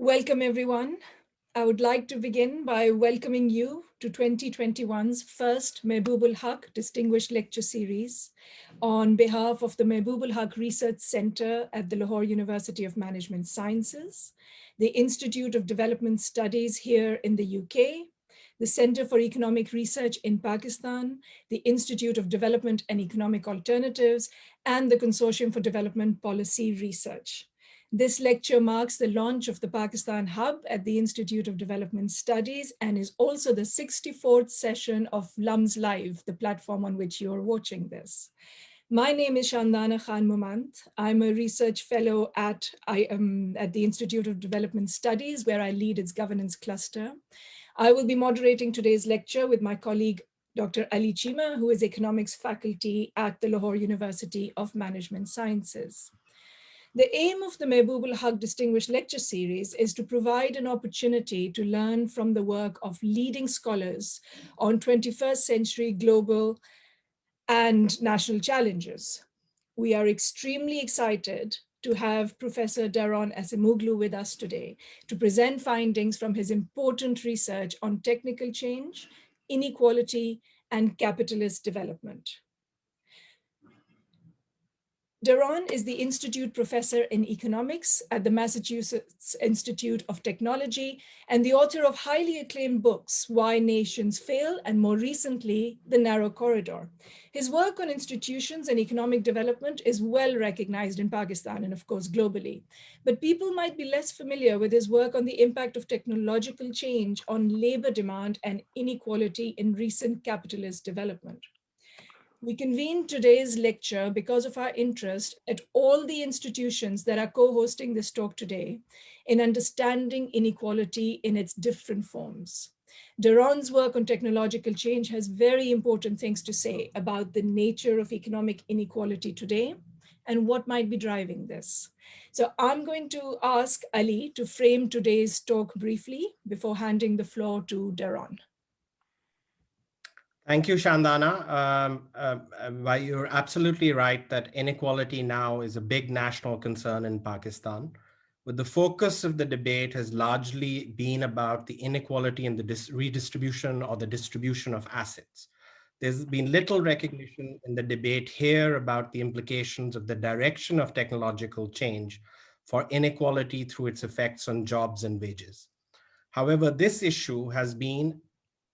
Welcome, everyone. I would like to begin by welcoming you to 2021's first Mahbub Haq Distinguished Lecture Series on behalf of the Mahbub Haq Research Centre at the Lahore University of Management Sciences, the Institute of Development Studies here in the UK, the Centre for Economic Research in Pakistan, the Institute of Development and Economic Alternatives, and the Consortium for Development Policy Research. This lecture marks the launch of the Pakistan Hub at the Institute of Development Studies and is also the 64th session of LUMS Live, the platform on which you are watching this. My name is Shandana Mohmand. I'm a research fellow at the Institute of Development Studies, where I lead its governance cluster. I will be moderating today's lecture with my colleague, Dr. Ali Cheema, who is economics faculty at the Lahore University of Management Sciences. The aim of the Mahbub Haq Distinguished Lecture Series is to provide an opportunity to learn from the work of leading scholars on 21st century global and national challenges. We are extremely excited to have Professor Daron Acemoglu with us today to present findings from his important research on technical change, inequality, and capitalist development. Daron is the Institute Professor in Economics at the Massachusetts Institute of Technology and the author of highly acclaimed books, Why Nations Fail, and more recently, The Narrow Corridor. His work on institutions and economic development is well recognized in Pakistan and of course globally, but people might be less familiar with his work on the impact of technological change on labor demand and inequality in recent capitalist development. We convened today's lecture because of our interest at all the institutions that are co-hosting this talk today in understanding inequality in its different forms. Daron's work on technological change has very important things to say about the nature of economic inequality today and what might be driving this. So I'm going to ask Ali to frame today's talk briefly before handing the floor to Daron. Thank you, Shandana. You're absolutely right that inequality now is a big national concern in Pakistan, but the focus of the debate has largely been about the inequality in the redistribution or the distribution of assets. There's been little recognition in the debate here about the implications of the direction of technological change for inequality through its effects on jobs and wages. However, this issue has been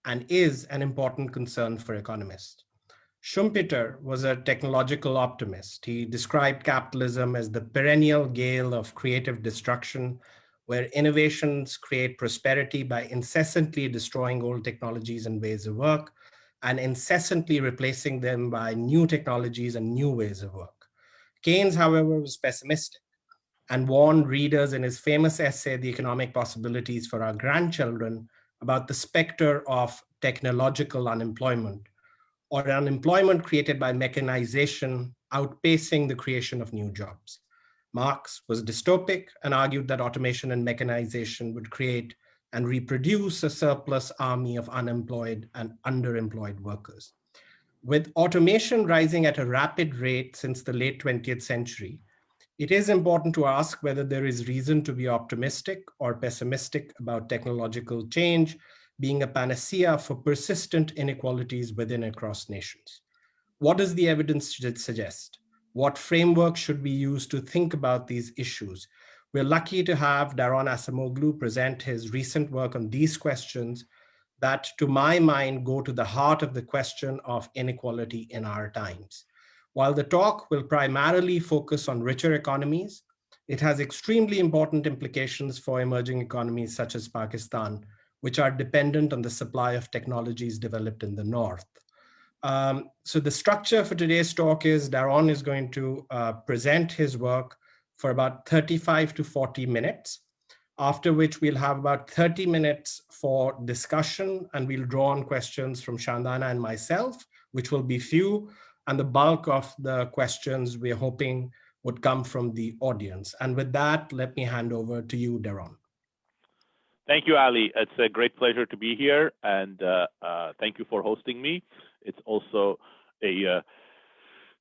and is an important concern for economists. Schumpeter was a technological optimist. He described capitalism as the perennial gale of creative destruction, where innovations create prosperity by incessantly destroying old technologies and ways of work, and incessantly replacing them by new technologies and new ways of work. Keynes, however, was pessimistic and warned readers in his famous essay, The Economic Possibilities for Our Grandchildren, about the specter of technological unemployment, or unemployment created by mechanization outpacing the creation of new jobs. Marx was dystopic and argued that automation and mechanization would create and reproduce a surplus army of unemployed and underemployed workers. With automation rising at a rapid rate since the late 20th century, it is important to ask whether there is reason to be optimistic or pessimistic about technological change being a panacea for persistent inequalities within and across nations. What does the evidence suggest? What framework should we use to think about these issues? We're lucky to have Daron Acemoglu present his recent work on these questions that, to my mind, go to the heart of the question of inequality in our times. While the talk will primarily focus on richer economies, it has extremely important implications for emerging economies such as Pakistan, which are dependent on the supply of technologies developed in the North. So the structure for today's talk is Daron is going to present his work for about 35 to 40 minutes, after which we'll have about 30 minutes for discussion, and we'll draw on questions from Shandana and myself, which will be few, and the bulk of the questions we're hoping would come from the audience. And with that, let me hand over to you, Daron. Thank you, Ali. It's a great pleasure to be here, and thank you for hosting me. It's also a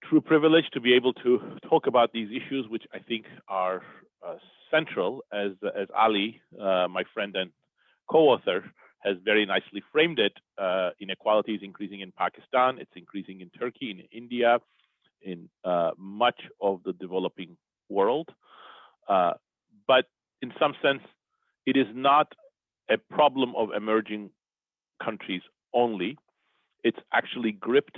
true privilege to be able to talk about these issues, which I think are central, as Ali, my friend and co-author, has very nicely framed it. Inequality is increasing in Pakistan, it's increasing in Turkey, in India, in much of the developing world. But in some sense, it is not a problem of emerging countries only. It's actually gripped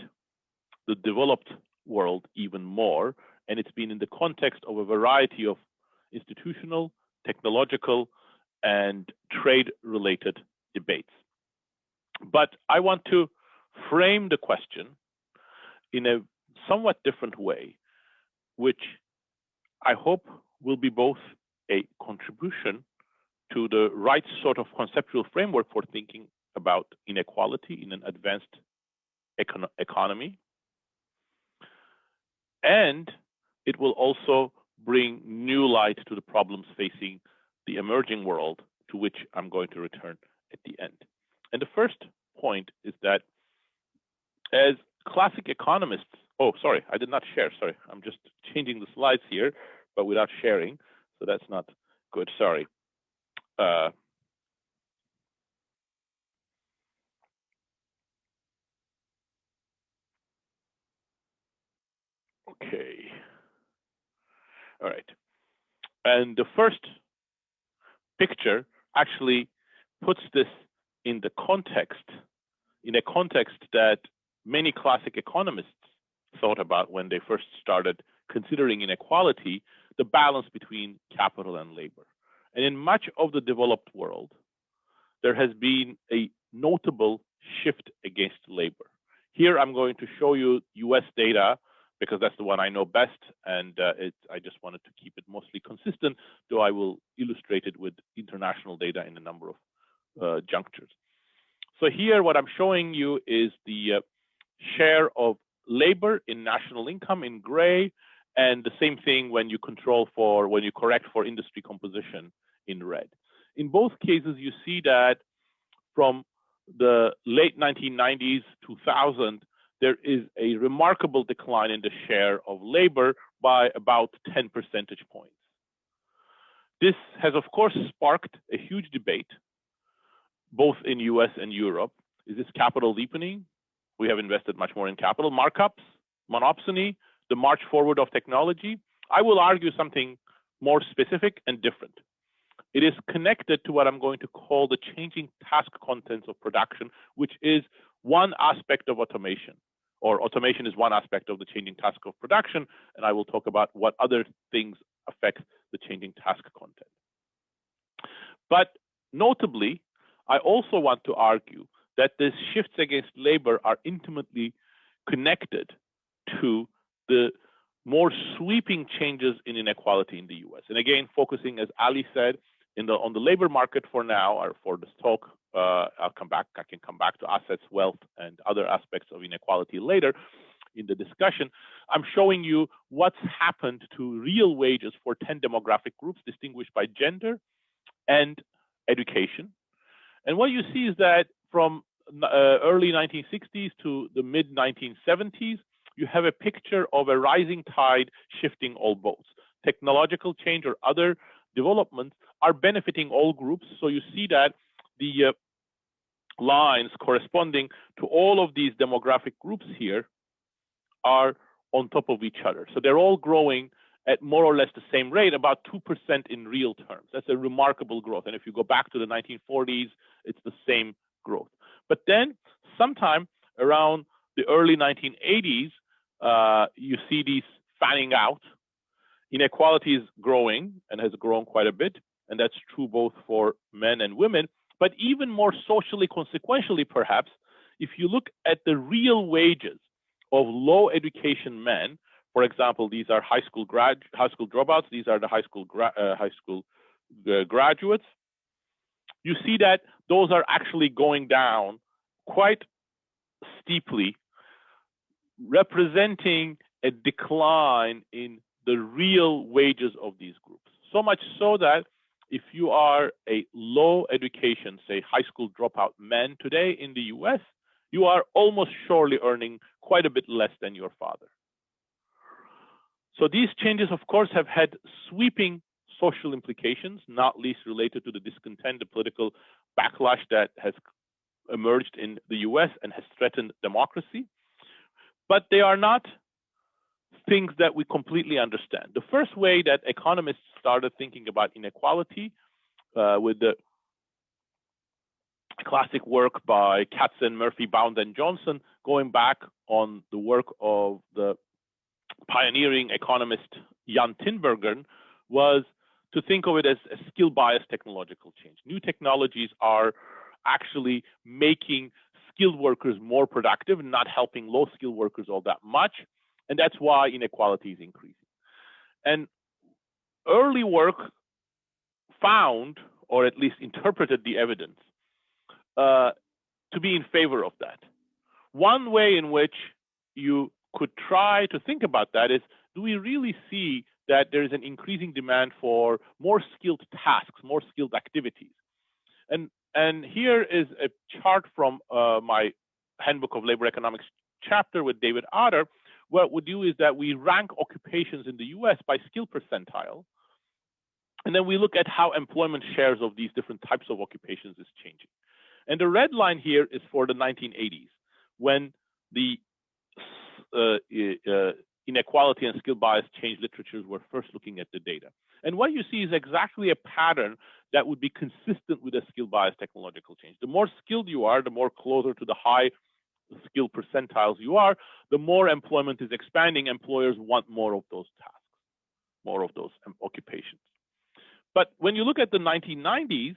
the developed world even more, and it's been in the context of a variety of institutional, technological, and trade-related debates. But I want to frame the question in a somewhat different way, which I hope will be both a contribution to the right sort of conceptual framework for thinking about inequality in an advanced economy, and it will also bring new light to the problems facing the emerging world, to which I'm going to return at the end. And the first point is that as classic economists, oh, sorry, I did not share, sorry. I'm just changing the slides here, but without sharing, so that's not good, sorry. Okay. All right. And the first picture actually puts this in the context, in a context that many classic economists thought about when they first started considering inequality, the balance between capital and labor. And in much of the developed world, there has been a notable shift against labor. Here, I'm going to show you US data because that's the one I know best, and I just wanted to keep it mostly consistent, though I will illustrate it with international data in a number of junctures. So here, what I'm showing you is the share of labor in national income in gray, and the same thing when you correct for industry composition in red. In both cases, you see that from the late 1990s, 2000, there is a remarkable decline in the share of labor by about 10 percentage points. This has, of course, sparked a huge debate, both in US and Europe. Is this capital deepening? We have invested much more in capital markups, monopsony, the march forward of technology. I will argue something more specific and different. It is connected to what I'm going to call the changing task contents of production, which is one aspect of automation, or automation is one aspect of the changing task of production, and I will talk about what other things affect the changing task content. But notably, I also want to argue that these shifts against labor are intimately connected to the more sweeping changes in inequality in the US. And again, focusing, as Ali said, on the labor market for now, or for this talk, I can come back to assets, wealth, and other aspects of inequality later in the discussion. I'm showing you what's happened to real wages for 10 demographic groups distinguished by gender and education. And what you see is that from early 1960s to the mid 1970s, you have a picture of a rising tide shifting all boats. Technological change or other developments are benefiting all groups. So you see that the lines corresponding to all of these demographic groups here are on top of each other. So they're all growing at more or less the same rate, about 2% in real terms. That's a remarkable growth. And if you go back to the 1940s, it's the same growth. But then sometime around the early 1980s, you see these fanning out. Inequality is growing and has grown quite a bit, and that's true both for men and women. But even more socially consequentially, perhaps, if you look at the real wages of low education men, for example, these are high school dropouts, these are the high school graduates, you see that those are actually going down quite steeply, representing a decline in the real wages of these groups. So much so that if you are a low education, say high school dropout man today in the US, you are almost surely earning quite a bit less than your father. So these changes, of course, have had sweeping social implications, not least related to the discontent, the political backlash that has emerged in the US and has threatened democracy. But they are not things that we completely understand. The first way that economists started thinking about inequality with the classic work by Katzen, Murphy, Bound, and Johnson, going back on the work of the pioneering economist Jan Tinbergen, was to think of it as a skill-biased technological change. New technologies are actually making skilled workers more productive and not helping low-skilled workers all that much, and that's why inequality is increasing. And early work found, or at least interpreted the evidence, to be in favor of that. One way in which you could try to think about that is, do we really see that there is an increasing demand for more skilled tasks, more skilled activities? And here is a chart from my Handbook of Labor Economics chapter with David Otter. What we do is that we rank occupations in the US by skill percentile, and then we look at how employment shares of these different types of occupations is changing. And the red line here is for the 1980s, when the inequality and skill bias change literatures were first looking at the data. And what you see is exactly a pattern that would be consistent with a skill bias technological change. The more skilled you are, the more closer to the high skill percentiles you are, the more employment is expanding. Employers want more of those tasks, more of those occupations. But when you look at the 1990s,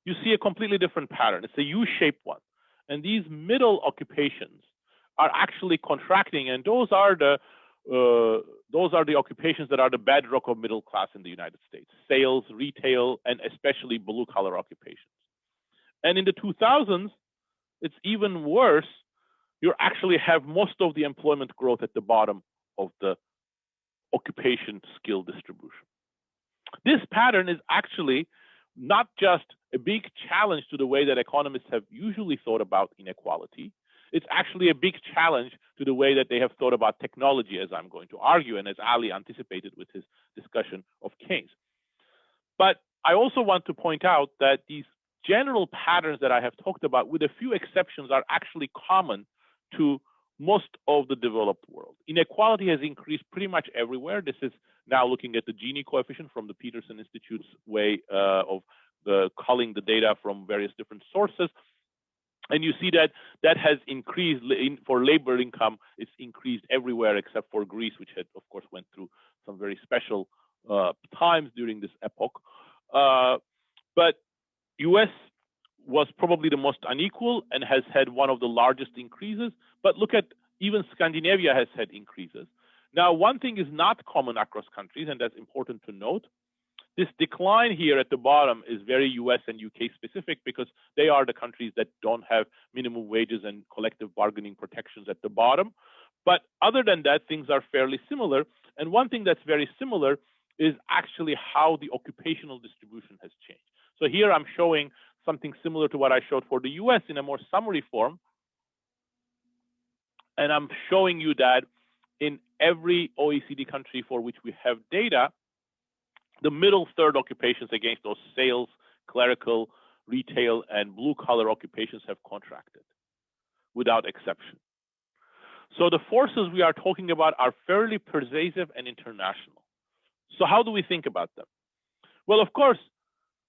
you see a completely different pattern. It's a U-shaped one. And these middle occupations are actually contracting, and those are the occupations that are the bedrock of middle class in the United States: sales, retail, and especially blue-collar occupations. And in the 2000s, it's even worse. You actually have most of the employment growth at the bottom of the occupation skill distribution. This pattern is actually not just a big challenge to the way that economists have usually thought about inequality. It's actually a big challenge to the way that they have thought about technology, as I'm going to argue, and as Ali anticipated with his discussion of Keynes. But I also want to point out that these general patterns that I have talked about, with a few exceptions, are actually common to most of the developed world. Inequality has increased pretty much everywhere. This is now looking at the Gini coefficient from the Peterson Institute's way of culling the data from various different sources. And you see that that has increased for labor income. It's increased everywhere except for Greece, which had, of course, went through some very special times during this epoch. But US was probably the most unequal and has had one of the largest increases. But look at, even Scandinavia has had increases. Now, one thing is not common across countries, and that's important to note. This decline here at the bottom is very US and UK specific, because they are the countries that don't have minimum wages and collective bargaining protections at the bottom. But other than that, things are fairly similar. And one thing that's very similar is actually how the occupational distribution has changed. So here I'm showing something similar to what I showed for the US in a more summary form. And I'm showing you that in every OECD country for which we have data, the middle third occupations against those sales, clerical, retail, and blue-collar occupations have contracted without exception. So the forces we are talking about are fairly pervasive and international. So how do we think about them? Well, of course,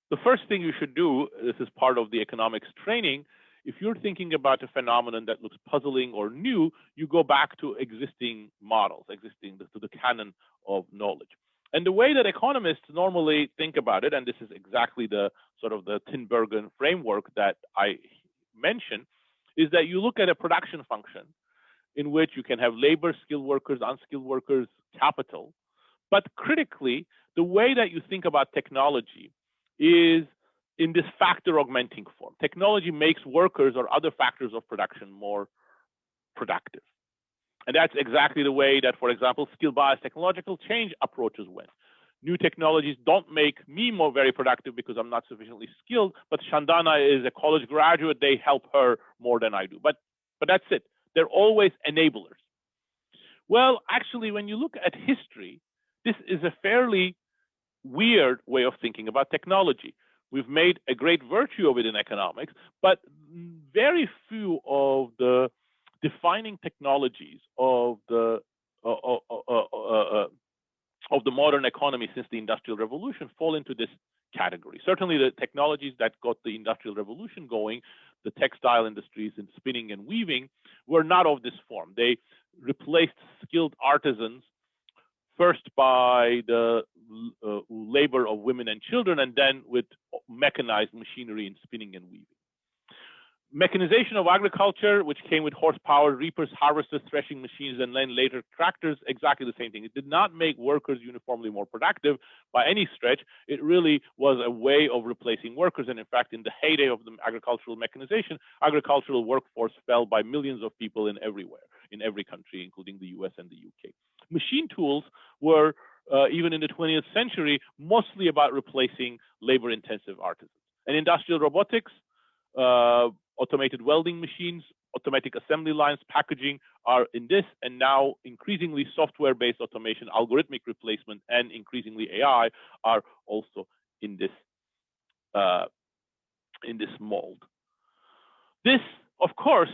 the first thing you should do, this is part of the economics training, if you're thinking about a phenomenon that looks puzzling or new, you go back to existing models, to the canon of knowledge. And the way that economists normally think about it, and this is exactly the sort of the Tinbergen framework that I mentioned, is that you look at a production function in which you can have labor, skilled workers, unskilled workers, capital. But critically, the way that you think about technology is in this factor augmenting form. Technology makes workers or other factors of production more productive. And that's exactly the way that, for example, skill-biased technological change approaches went. New technologies don't make me more very productive because I'm not sufficiently skilled, but Shandana is a college graduate, they help her more than I do. But that's it. They're always enablers. Well, actually, when you look at history, this is a fairly weird way of thinking about technology. We've made a great virtue of it in economics, but very few of the defining technologies of the modern economy since the Industrial Revolution fall into this category. Certainly, the technologies that got the Industrial Revolution going, the textile industries and spinning and weaving, were not of this form. They replaced skilled artisans first by the labor of women and children, and then with mechanized machinery in spinning and weaving. Mechanization of agriculture, which came with horsepower, reapers, harvesters, threshing machines, and then later tractors, exactly the same thing. It did not make workers uniformly more productive by any stretch. It really was a way of replacing workers. And in fact, in the heyday of the agricultural mechanization, agricultural workforce fell by millions of people in every country, including the US and the UK. Machine tools were, even in the 20th century, mostly about replacing labor-intensive artisans. And industrial robotics, automated welding machines, automatic assembly lines, packaging are in this, and now increasingly software-based automation, algorithmic replacement, and increasingly AI are also in this mold. This, of course,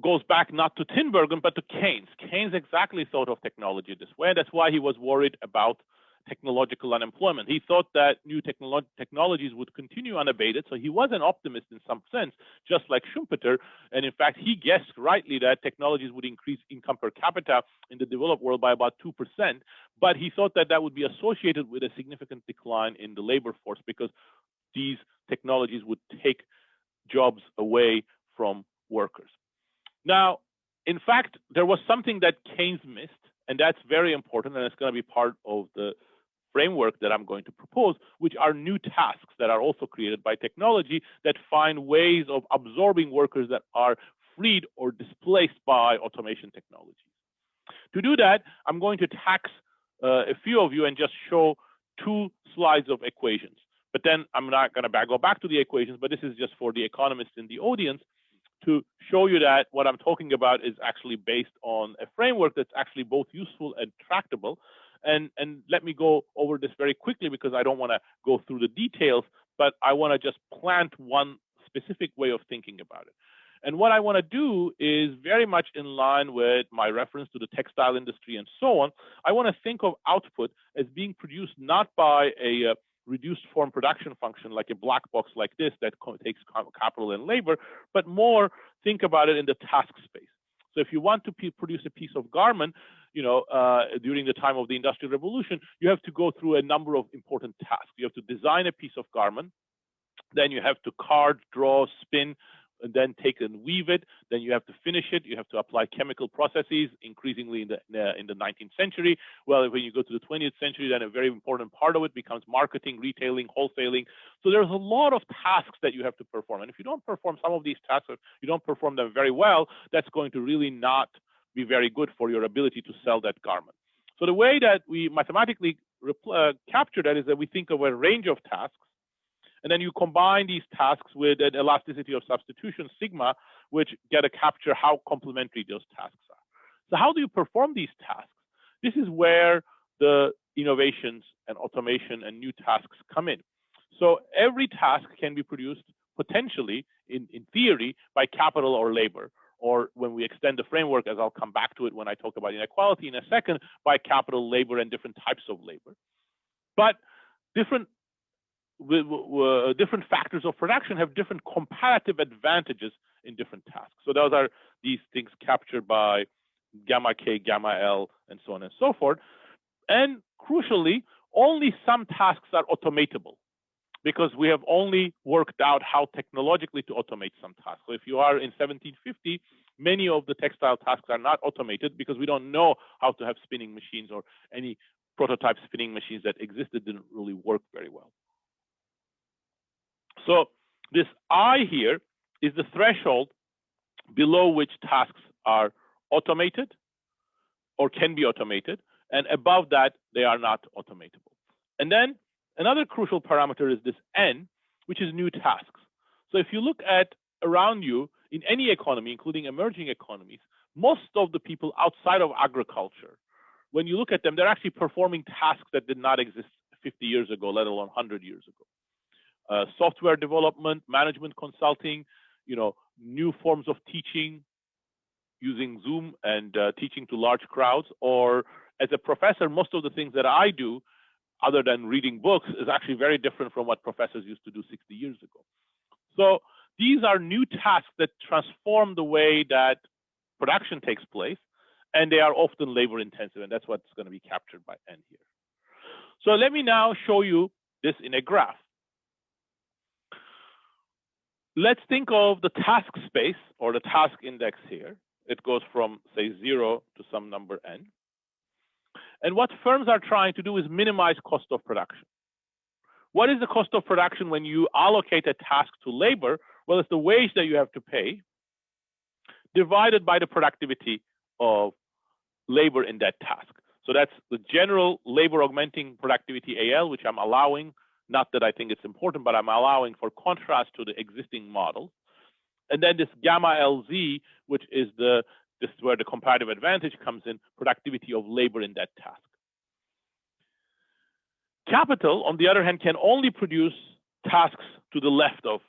goes back not to Tinbergen, but to Keynes. Keynes exactly thought of technology this way, and that's why he was worried about technological unemployment. He thought that new technologies would continue unabated, so he was an optimist in some sense, just like Schumpeter, and in fact, he guessed rightly that technologies would increase income per capita in the developed world by about 2%, but he thought that that would be associated with a significant decline in the labor force because these technologies would take jobs away from workers. Now, in fact, there was something that Keynes missed, and that's very important, and it's going to be part of the framework that I'm going to propose, which are new tasks that are also created by technology that find ways of absorbing workers that are freed or displaced by automation technologies. To do that, I'm going to tax a few of you and just show two slides of equations. But then I'm not going to go back to the equations, but this is just for the economists in the audience to show you that what I'm talking about is actually based on a framework that's actually both useful and tractable. And let me go over this very quickly because I don't want to go through the details, but I want to just plant one specific way of thinking about it. And what I want to do is very much in line with my reference to the textile industry and so on. I want to think of output as being produced not by a reduced form production function like a black box like this that takes capital and labor, but more think about it in the task space. So if you want to produce a piece of garment, during the time of the Industrial Revolution, you have to go through a number of important tasks. You have to design a piece of garment, then you have to card, draw, spin, and then take and weave it. Then you have to finish it. You have to apply chemical processes, increasingly in the 19th century. Well, when you go to the 20th century, then a very important part of it becomes marketing, retailing, wholesaling. So there's a lot of tasks that you have to perform. And if you don't perform some of these tasks, or you don't perform them very well, that's going to really not be very good for your ability to sell that garment. So the way that we mathematically capture that is that we think of a range of tasks, and then you combine these tasks with an elasticity of substitution, sigma, which get to capture how complementary those tasks are. So how do you perform these tasks? This is where the innovations and automation and new tasks come in. So every task can be produced potentially, in theory, by capital or labor, or when we extend the framework, as I'll come back to it when I talk about inequality in a second, by capital, labor, and different types of labor. But different factors of production have different comparative advantages in different tasks. So those are these things captured by gamma K, gamma L, and so on and so forth. And crucially, only some tasks are automatable because we have only worked out how technologically to automate some tasks. So if you are in 1750, many of the textile tasks are not automated because we don't know how to have spinning machines, or any prototype spinning machines that existed didn't really work very well. So this I here is the threshold below which tasks are automated or can be automated, and above that, they are not automatable. And then another crucial parameter is this N, which is new tasks. So if you look at around you in any economy, including emerging economies, most of the people outside of agriculture, when you look at them, they're actually performing tasks that did not exist 50 years ago, let alone 100 years ago. Software development, management consulting, new forms of teaching using Zoom and teaching to large crowds, or as a professor, most of the things that I do, other than reading books, is actually very different from what professors used to do 60 years ago. So these are new tasks that transform the way that production takes place, and they are often labor intensive, and that's what's going to be captured by N here. So let me now show you this in a graph. Let's think of the task space or the task index here. It goes from, say, 0 to some number N. And what firms are trying to do is minimize cost of production. What is the cost of production when you allocate a task to labor? Well, it's the wage that you have to pay divided by the productivity of labor in that task. So that's the general labor augmenting productivity AL, which I'm allowing, not that I think it's important, but I'm allowing for contrast to the existing model. And then this gamma LZ, which is this is where the comparative advantage comes in, productivity of labor in that task. Capital, on the other hand, can only produce tasks to the left of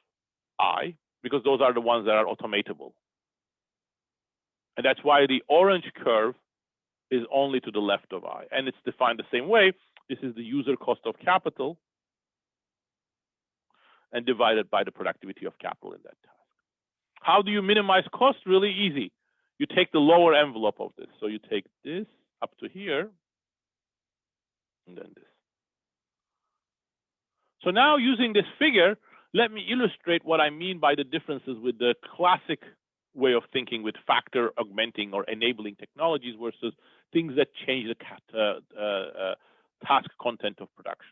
I, because those are the ones that are automatable. And that's why the orange curve is only to the left of I. And it's defined the same way. This is the user cost of capital and divided by the productivity of capital in that task. How do you minimize cost? Really easy. You take the lower envelope of this. So you take this up to here, and then this. So now using this figure, let me illustrate what I mean by the differences with the classic way of thinking with factor augmenting or enabling technologies versus things that change the task content of production.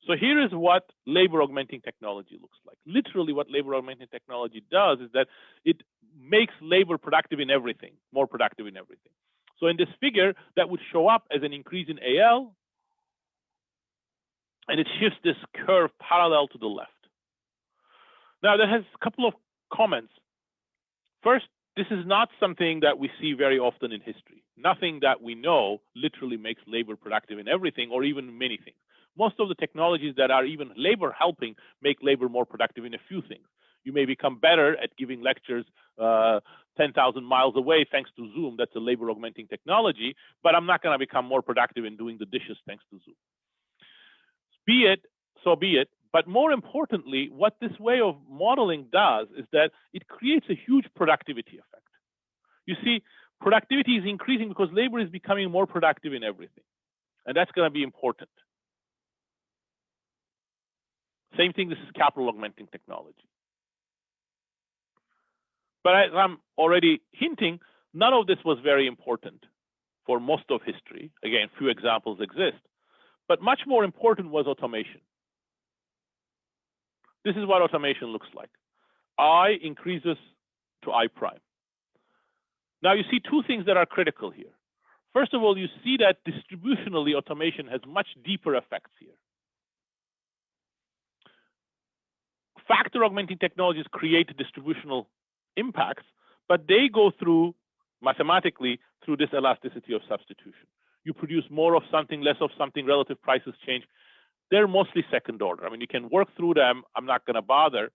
So here is what labor augmenting technology looks like. Literally what labor augmenting technology does is that it makes labor productive in everything, more productive in everything. So in this figure, that would show up as an increase in AL, and it shifts this curve parallel to the left. Now that has a couple of comments. First, this is not something that we see very often in history. Nothing that we know literally makes labor productive in everything or even many things. Most of the technologies that are even labor helping make labor more productive in a few things. You may become better at giving lectures 10,000 miles away thanks to Zoom. That's a labor augmenting technology, but I'm not going to become more productive in doing the dishes thanks to Zoom. So be it. But more importantly, what this way of modeling does is that it creates a huge productivity effect. You see, productivity is increasing because labor is becoming more productive in everything. And that's going to be important. Same thing, this is capital augmenting technology. But as I'm already hinting, none of this was very important for most of history. Again, few examples exist. But much more important was automation. This is what automation looks like. I increases to I prime. Now you see two things that are critical here. First of all, you see that distributionally automation has much deeper effects here. Factor augmenting technologies create distributional impacts, but they go through, mathematically, through this elasticity of substitution. You produce more of something, less of something, relative prices change. They're mostly second order. I mean, you can work through them. I'm not going to bother,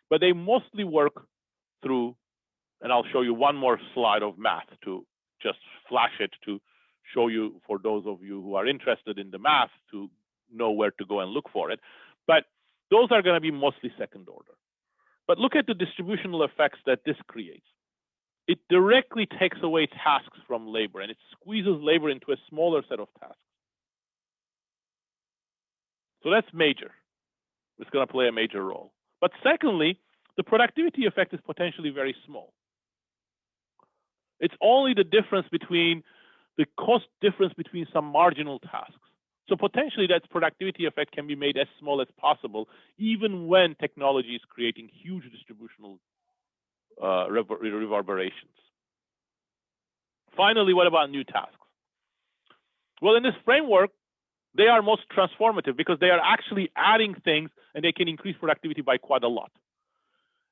but they mostly work through, and I'll show you one more slide of math to just flash it to show you, for those of you who are interested in the math, to know where to go and look for it. But those are going to be mostly second order. But look at the distributional effects that this creates. It directly takes away tasks from labor, and it squeezes labor into a smaller set of tasks. So that's major. It's going to play a major role. But secondly, the productivity effect is potentially very small. It's only the difference between the cost difference between some marginal tasks. So potentially that productivity effect can be made as small as possible, even when technology is creating huge distributional reverberations. Finally, what about new tasks? Well, in this framework, they are most transformative because they are actually adding things and they can increase productivity by quite a lot.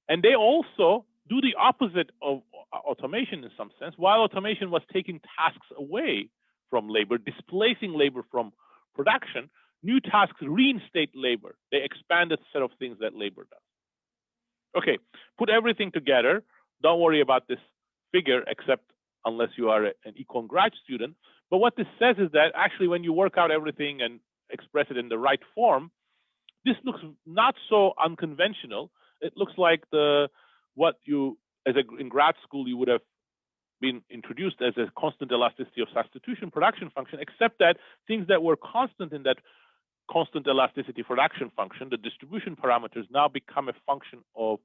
And they also do the opposite of automation in some sense, while automation was taking tasks away from labor, displacing labor from production, new tasks reinstate labor. They expand the set of things that labor does. Okay, put everything together. Don't worry about this figure, except unless you are an econ grad student. But what this says is that actually when you work out everything and express it in the right form, this looks not so unconventional. It looks like what you, in grad school, you would have been introduced as a constant elasticity of substitution production function, except that things that were constant in that constant elasticity production function, the distribution parameters, now become a function of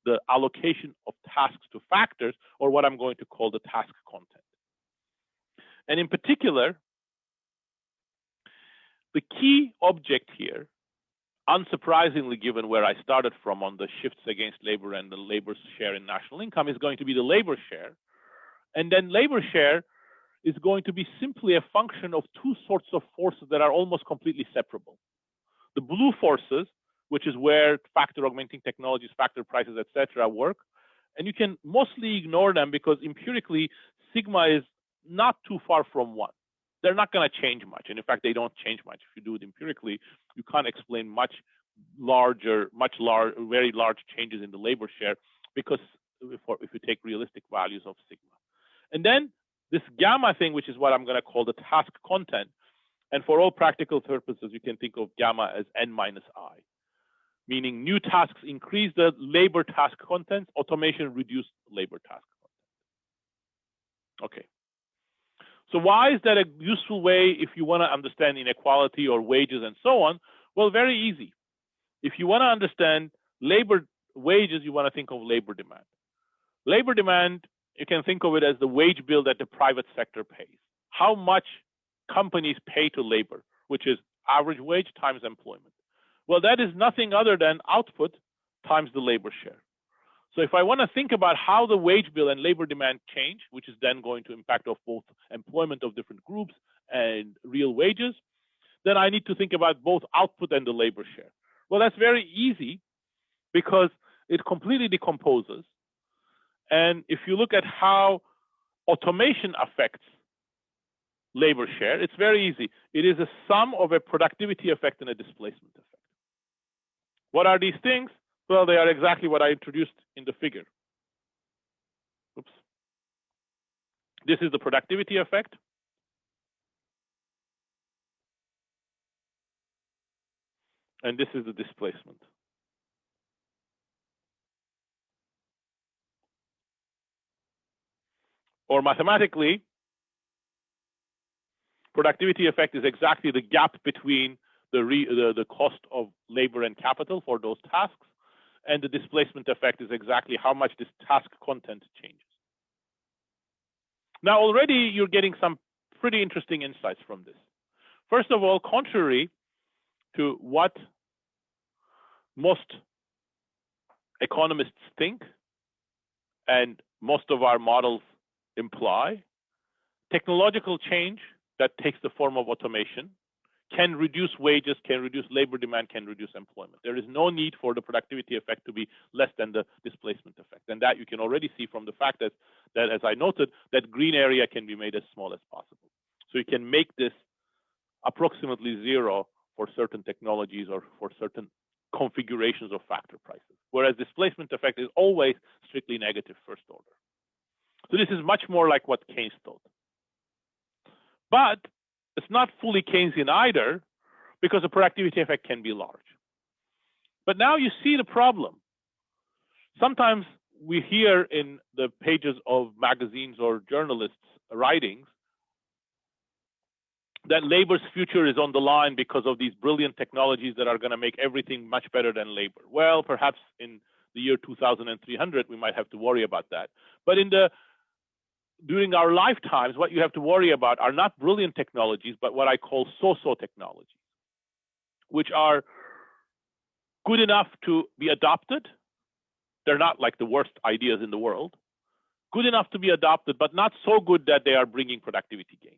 the allocation of tasks to factors, or what I'm going to call the task content. And in particular, the key object here, unsurprisingly given where I started from on the shifts against labor and the labor's share in national income, is going to be the labor share. And then labor share is going to be simply a function of two sorts of forces that are almost completely separable. The blue forces, which is where factor augmenting technologies, factor prices, etc., work. And you can mostly ignore them because empirically, sigma is not too far from 1. They're not going to change much. And in fact, they don't change much. If you do it empirically, you can't explain very large changes in the labor share because if you take realistic values of sigma. And then this gamma thing, which is what I'm going to call the task content. And for all practical purposes, you can think of gamma as n minus I, meaning new tasks increase the labor task content, automation reduce labor task content. Okay. So why is that a useful way if you want to understand inequality or wages and so on? Well, very easy. If you want to understand labor wages, you want to think of labor demand. Labor demand, you can think of it as the wage bill that the private sector pays. How much companies pay to labor, which is average wage times employment. Well, that is nothing other than output times the labor share. So if I want to think about how the wage bill and labor demand change, which is then going to impact of both employment of different groups and real wages, then I need to think about both output and the labor share. Well, that's very easy because it completely decomposes. And if you look at how automation affects labor share, it's very easy. It is a sum of a productivity effect and a displacement effect. What are these things? Well, they are exactly what I introduced in the figure. Oops. This is the productivity effect. And this is the displacement. Or mathematically, productivity effect is exactly the gap between the cost of labor and capital for those tasks, and the displacement effect is exactly how much this task content changes. Now, already you're getting some pretty interesting insights from this. First of all, contrary to what most economists think and most of our models imply, technological change that takes the form of automation can reduce wages, can reduce labor demand, can reduce employment. There is no need for the productivity effect to be less than the displacement effect. And that you can already see from the fact that as I noted, that green area can be made as small as possible. So you can make this approximately zero for certain technologies or for certain configurations of factor prices, whereas displacement effect is always strictly negative first order. So this is much more like what Keynes thought. But it's not fully Keynesian either, because the productivity effect can be large. But now you see the problem. Sometimes we hear in the pages of magazines or journalists' writings that labor's future is on the line because of these brilliant technologies that are going to make everything much better than labor. Well, perhaps in the year 2300, we might have to worry about that. But during our lifetimes, what you have to worry about are not brilliant technologies, but what I call so-so technologies, which are good enough to be adopted. They're not like the worst ideas in the world. Good enough to be adopted, but not so good that they are bringing productivity gains.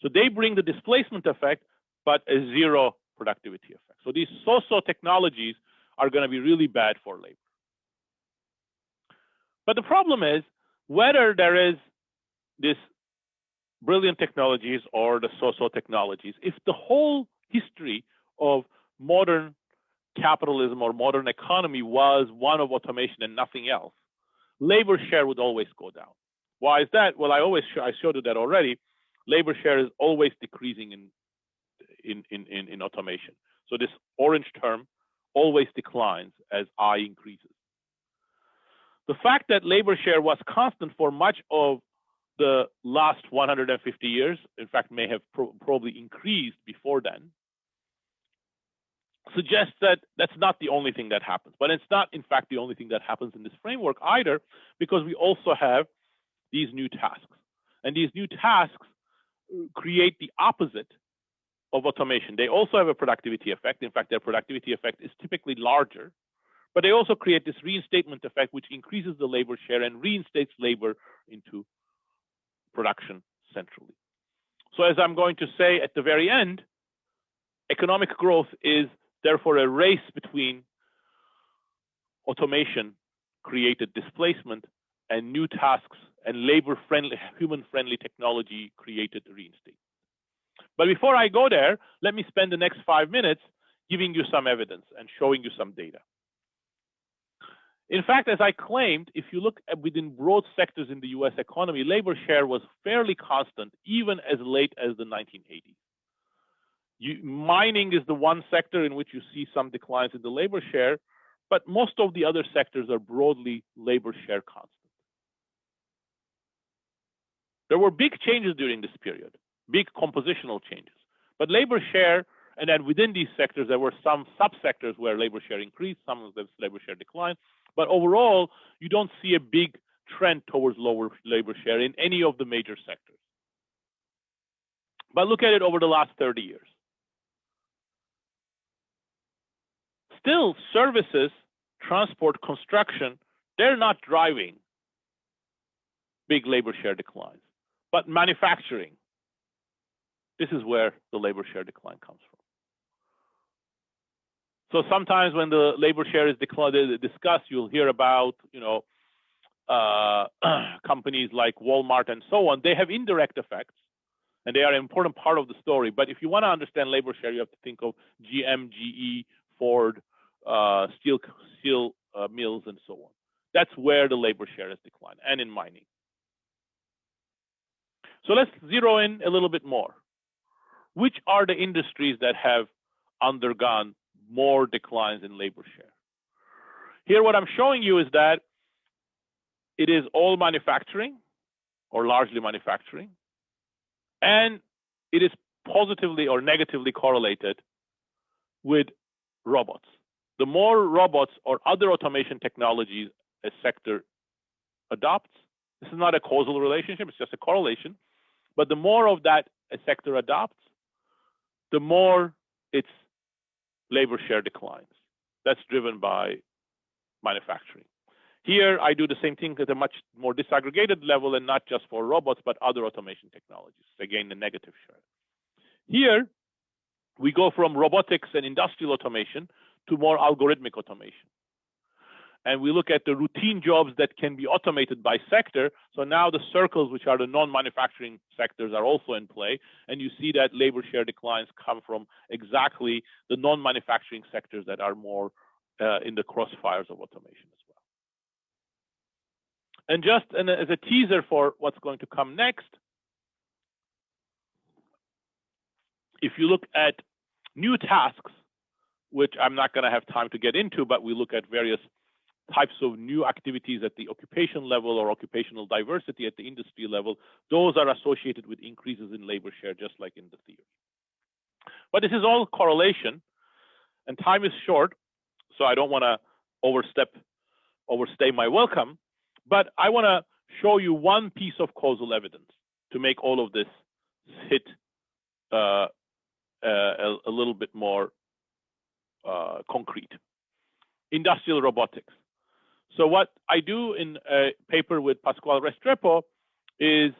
So they bring the displacement effect, but a zero productivity effect. So these so-so technologies are going to be really bad for labor. But the problem is whether there is this brilliant technologies or the so-so technologies, if the whole history of modern capitalism or modern economy was one of automation and nothing else, labor share would always go down. Why is that? Well, I showed you that already. Labor share is always decreasing in automation. So this orange term always declines as I increases. The fact that labor share was constant for much of the last 150 years, in fact, may have probably increased before then, suggests that that's not the only thing that happens. But it's not, in fact, the only thing that happens in this framework either, because we also have these new tasks. And these new tasks create the opposite of automation. They also have a productivity effect. In fact, their productivity effect is typically larger, but they also create this reinstatement effect, which increases the labor share and reinstates labor into production centrally. So as I'm going to say at the very end, economic growth is therefore a race between automation created displacement and new tasks and labor-friendly, human-friendly technology created reinstatement. But before I go there, let me spend the next 5 minutes giving you some evidence and showing you some data. In fact, as I claimed, if you look at within broad sectors in the US economy, labor share was fairly constant even as late as the 1980s. Mining is the one sector in which you see some declines in the labor share, but most of the other sectors are broadly labor share constant. There were big changes during this period, big compositional changes, but labor share, and then within these sectors, there were some subsectors where labor share increased, some of them labor share declined, but overall, you don't see a big trend towards lower labor share in any of the major sectors. But look at it over the last 30 years. Still, services, transport, construction, they're not driving big labor share declines. But manufacturing, this is where the labor share decline comes from. So sometimes when the labor share is discussed, you'll hear about, companies like Walmart and so on. They have indirect effects, and they are an important part of the story. But if you want to understand labor share, you have to think of GM, GE, Ford, steel mills, and so on. That's where the labor share has declined, and in mining. So let's zero in a little bit more. Which are the industries that have undergone more declines in labor share? Here, what I'm showing you is that it is all manufacturing, or largely manufacturing, and it is positively or negatively correlated with robots. The more robots or other automation technologies a sector adopts, this is not a causal relationship, it's just a correlation, but the more of that a sector adopts, the more its labor share declines. That's driven by manufacturing. Here, I do the same thing at a much more disaggregated level, and not just for robots, but other automation technologies. Again, the negative share. Here, we go from robotics and industrial automation to more algorithmic automation. And we look at the routine jobs that can be automated by sector. So now the circles, which are the non-manufacturing sectors, are also in play. And you see that labor share declines come from exactly the non-manufacturing sectors that are more in the crossfires of automation as well. And just as a teaser for what's going to come next, if you look at new tasks, which I'm not going to have time to get into, but we look at various types of new activities at the occupation level or occupational diversity at the industry level, those are associated with increases in labor share, just like in the theory. But this is all correlation, and time is short, so I don't want to overstay my welcome, but I want to show you one piece of causal evidence to make all of this hit a little bit more concrete. Industrial robotics. So what I do in a paper with Pasquale Restrepo is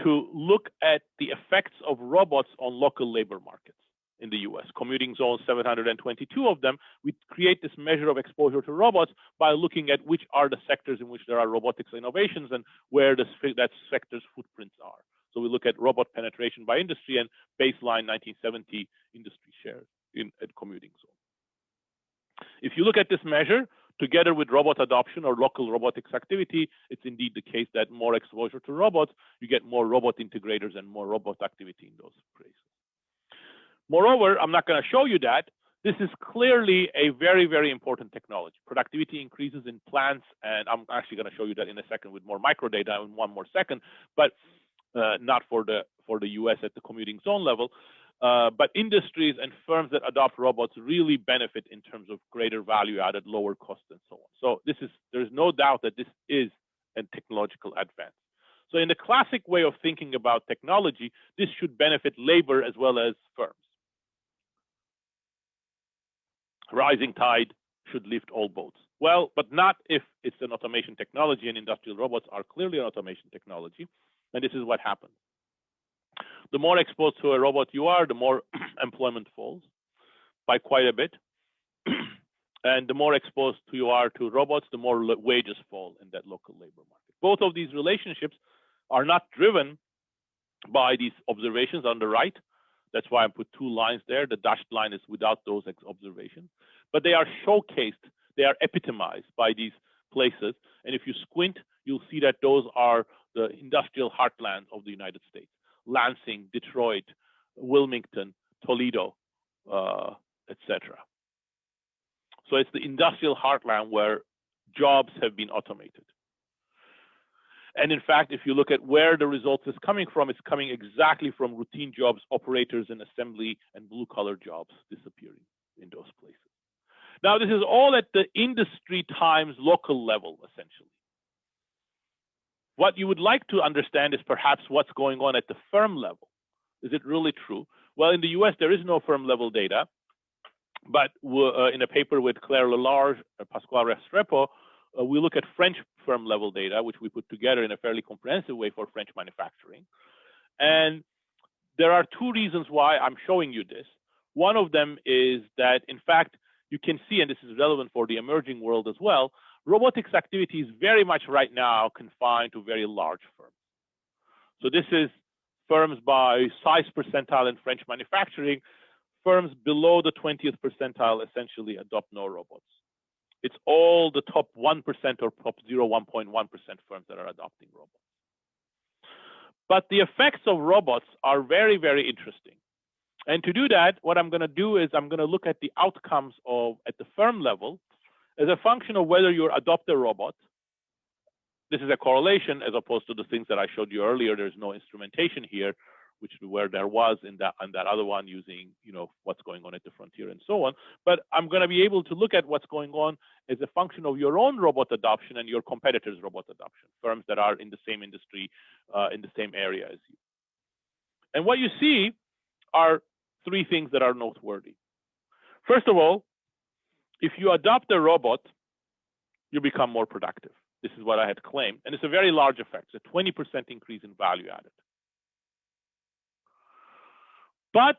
to look at the effects of robots on local labor markets. in the US. Commuting zones, 722 of them. We create this measure of exposure to robots by looking at which are the sectors in which there are robotics innovations and where that sector's footprints are. So we look at robot penetration by industry and baseline 1970 industry shares at commuting zone. If you look at this measure, together with robot adoption or local robotics activity, it's indeed the case that more exposure to robots, you get more robot integrators and more robot activity in those places. Moreover, I'm not going to show you that. This is clearly a very, very important technology. Productivity increases in plants, and I'm actually going to show you that in a second with more micro data in one more second, but not for the US at the commuting zone level. But industries and firms that adopt robots really benefit in terms of greater value added, lower cost, and so on. So there's no doubt that this is a technological advance. So in the classic way of thinking about technology, this should benefit labor as well as firms. Rising tide should lift all boats. Well, but not if it's an automation technology, and industrial robots are clearly an automation technology. And this is what happens. The more exposed to a robot you are, the more employment falls by quite a bit. And the more exposed you are to robots, the more wages fall in that local labor market. Both of these relationships are not driven by these observations on the right. That's why I put two lines there. The dashed line is without those observations. But they are showcased, they are epitomized by these places. And if you squint, you'll see that those are the industrial heartland of the United States. Lansing, Detroit, Wilmington, Toledo, etc. So it's the industrial heartland where jobs have been automated. And in fact, if you look at where the results is coming from, it's coming exactly from routine jobs, operators in assembly, and blue-collar jobs disappearing in those places. Now, this is all at the industry times local level, essentially. What you would like to understand is perhaps what's going on at the firm level. Is it really true? Well, in the US, there is no firm level data, but in a paper with Claire Lelarge and Pasquale Restrepo, we look at French firm level data, which we put together in a fairly comprehensive way for French manufacturing. And there are two reasons why I'm showing you this. One of them is that, in fact, you can see, and this is relevant for the emerging world as well, robotics activity is very much right now confined to very large firms. So this is firms by size percentile in French manufacturing. Firms below the 20th percentile essentially adopt no robots. It's all the top 1% or top 1.1% firms that are adopting robots. But the effects of robots are very, very interesting. And to do that, what I'm going to do is I'm going to look at the outcomes at the firm level as a function of whether you adopt a robot. This is a correlation as opposed to the things that I showed you earlier. There's no instrumentation here, which where there was in that other one using, what's going on at the frontier and so on. But I'm going to be able to look at what's going on as a function of your own robot adoption and your competitors' robot adoption, firms that are in the same industry, in the same area as you. And what you see are three things that are noteworthy. First of all, if you adopt a robot, you become more productive. This is what I had claimed. And it's a very large effect. It's a 20% increase in value added. But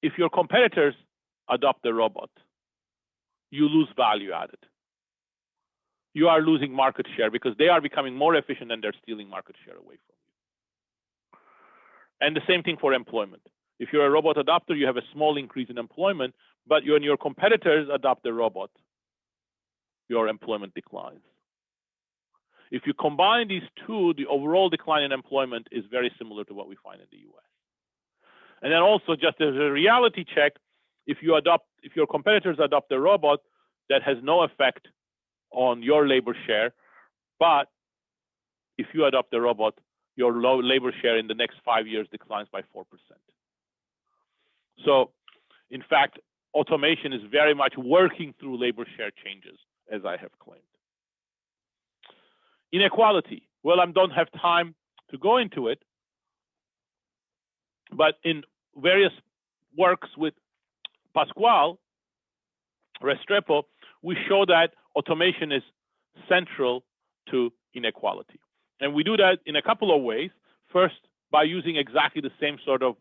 if your competitors adopt a robot, you lose value added. You are losing market share because they are becoming more efficient and they're stealing market share away from you. And the same thing for employment. If you're a robot adopter, you have a small increase in employment, but when your competitors adopt a robot, your employment declines. If you combine these two, the overall decline in employment is very similar to what we find in the US. And then also, just as a reality check, if your competitors adopt a robot, that has no effect on your labor share, but if you adopt a robot, your labor share in the next 5 years declines by 4%. So, in fact, automation is very much working through labor share changes, as I have claimed. Inequality. Well, I don't have time to go into it, but in various works with Pasquale Restrepo, we show that automation is central to inequality. And we do that in a couple of ways. First, by using exactly the same sort of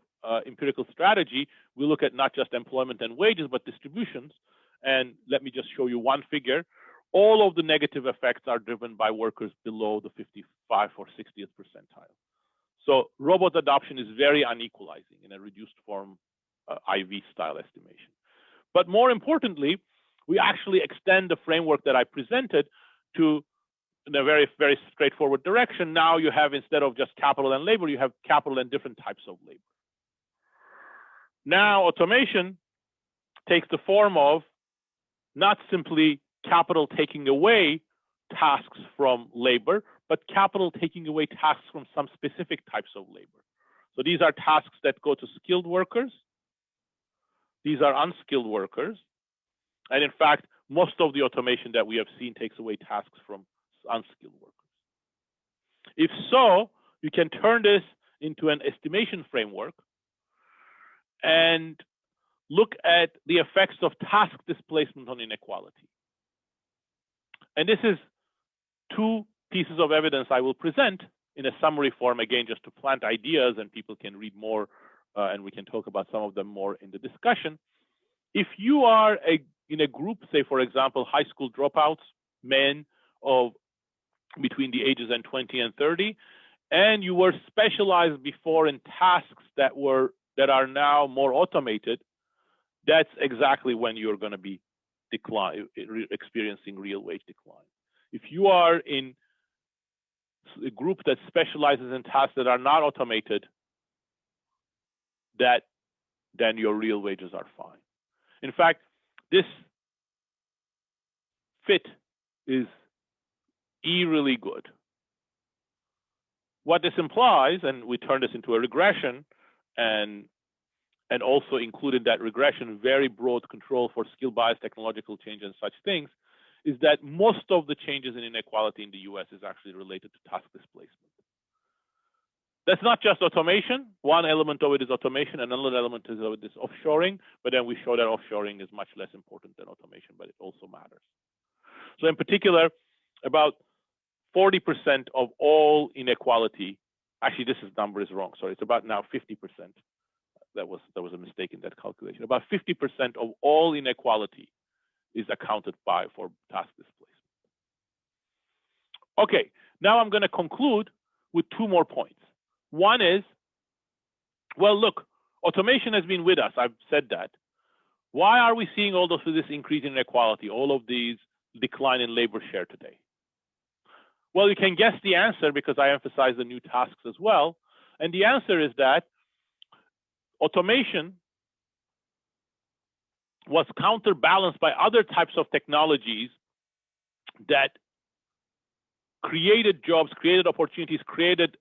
empirical strategy, we look at not just employment and wages, but distributions. And let me just show you one figure. All of the negative effects are driven by workers below the 55 or 60th percentile. So robot adoption is very unequalizing in a reduced form IV style estimation. But more importantly, we actually extend the framework that I presented to in a very, very straightforward direction. Now you have, instead of just capital and labor, you have capital and different types of labor. Now automation takes the form of not simply capital taking away tasks from labor, but capital taking away tasks from some specific types of labor. So these are tasks that go to skilled workers. These are unskilled workers. And in fact, most of the automation that we have seen takes away tasks from unskilled workers. If so, you can turn this into an estimation framework and look at the effects of task displacement on inequality. And this is two pieces of evidence I will present in a summary form, again, just to plant ideas, and people can read more and we can talk about some of them more in the discussion. If you are in a group, say, for example, high school dropouts, men of between the ages of 20 and 30, and you were specialized before in tasks that are now more automated, that's exactly when you're going to be experiencing real wage decline. If you are in a group that specializes in tasks that are not automated, then your real wages are fine. In fact, this fit is eerily good. What this implies, and we turn this into a regression, and also include in that regression very broad control for skill bias, technological change, and such things, is that most of the changes in inequality in the US is actually related to task displacement. That's not just automation. One element of it is automation, and another element is offshoring, but then we show that offshoring is much less important than automation, but it also matters. So in particular, about 40% of all inequality, actually this number is wrong, sorry, it's about now 50%. There was a mistake in that calculation. About 50% of all inequality is accounted for task displacement. Okay, now I'm going to conclude with two more points. One is, well, look, automation has been with us. I've said that. Why are we seeing all this increase in inequality, all of these decline in labor share today? Well, you can guess the answer because I emphasize the new tasks as well. And the answer is that automation was counterbalanced by other types of technologies that created jobs, created opportunities, created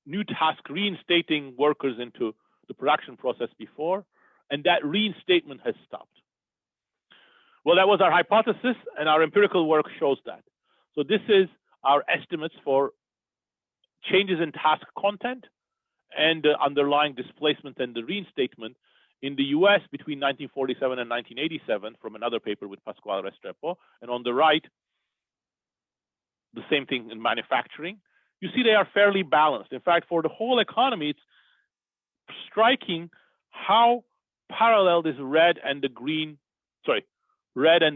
new tasks, reinstating workers into the production process before, and that reinstatement has stopped. Well, that was our hypothesis, and our empirical work shows that. So this is our estimates for changes in task content and the underlying displacement and the reinstatement in the US between 1947 and 1987 from another paper with Pasquale Restrepo. And on the right, the same thing in manufacturing. You see they are fairly balanced. In fact, for the whole economy, it's striking how parallel this red and the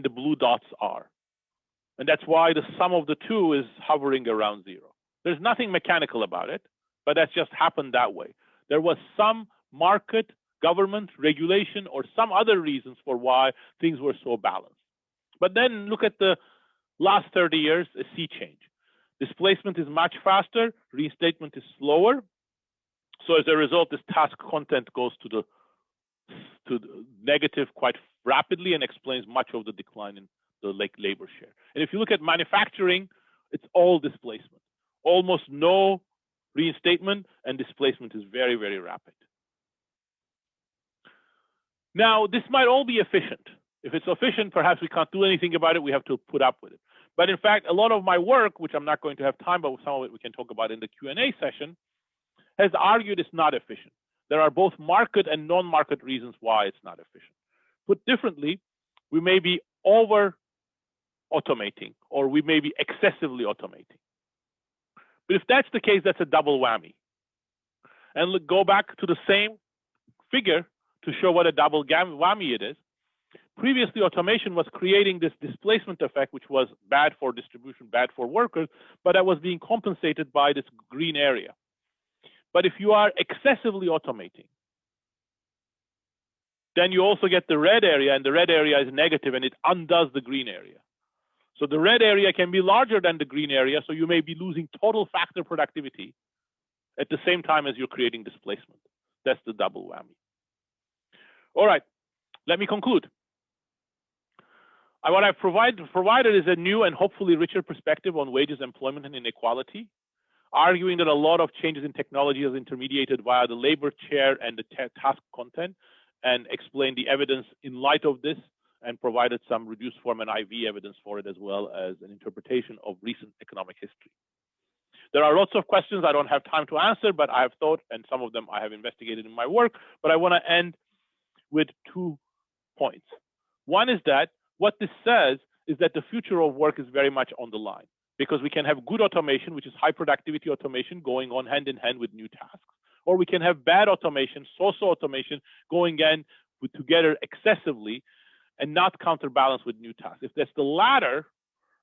blue dots are. And that's why the sum of the two is hovering around zero. There's nothing mechanical about it, but that's just happened that way. There was some market, government, regulation, or some other reasons for why things were so balanced. But then look at the last 30 years, a sea change. Displacement is much faster, reinstatement is slower. So as a result, this task content goes to the negative quite rapidly and explains much of the decline in the labor share. And if you look at manufacturing, it's all displacement. Almost no reinstatement, and displacement is very, very rapid. Now, this might all be efficient. If it's efficient, perhaps we can't do anything about it. We have to put up with it. But in fact, a lot of my work, which I'm not going to have time, but some of it we can talk about in the Q&A session, has argued it's not efficient. There are both market and non-market reasons why it's not efficient. Put differently, we may be over-automating, or we may be excessively automating. But if that's the case, that's a double whammy. And go back to the same figure to show what a double whammy it is. Previously, automation was creating this displacement effect, which was bad for distribution, bad for workers, but that was being compensated by this green area. But if you are excessively automating, then you also get the red area, and the red area is negative, and it undoes the green area. So the red area can be larger than the green area, so you may be losing total factor productivity at the same time as you're creating displacement. That's the double whammy. All right, let me conclude. What I've provided is a new and hopefully richer perspective on wages, employment, and inequality, arguing that a lot of changes in technology is intermediated via the labor chair and the task content, and explained the evidence in light of this, and provided some reduced form and IV evidence for it, as well as an interpretation of recent economic history. There are lots of questions I don't have time to answer, but I have thought, and some of them I have investigated in my work, but I want to end with 2 points. One is that what this says is that the future of work is very much on the line, because we can have good automation, which is high productivity automation, going on hand in hand with new tasks, or we can have bad automation, so-so automation, going in together excessively and not counterbalance with new tasks. If that's the latter,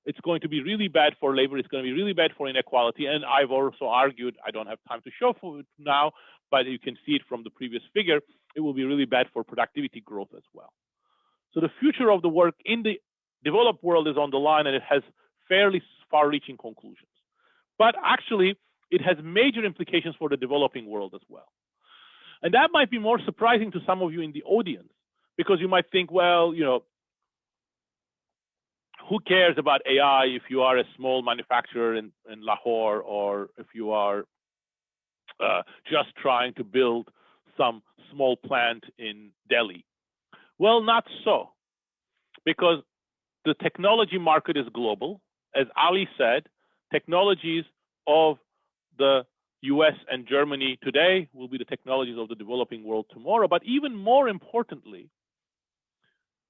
it's going to be really bad for labor, it's going to be really bad for inequality, and I've also argued, I don't have time to show for it now, but you can see it from the previous figure, it will be really bad for productivity growth as well. So the future of the work in the developed world is on the line, and it has fairly far-reaching conclusions. But actually, it has major implications for the developing world as well. And that might be more surprising to some of you in the audience, because you might think, well, you know, who cares about AI if you are a small manufacturer in Lahore, or if you are just trying to build some small plant in Delhi? Well, not so, because the technology market is global. As Ali said, technologies of the US and Germany today will be the technologies of the developing world tomorrow. But even more importantly,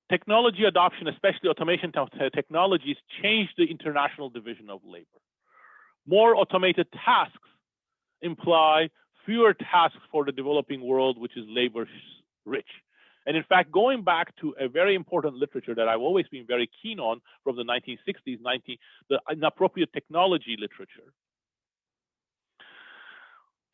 technology adoption, especially automation technologies, change the international division of labor. More automated tasks imply fewer tasks for the developing world, which is labor rich. And in fact, going back to a very important literature that I've always been very keen on from the 1960s, the inappropriate technology literature,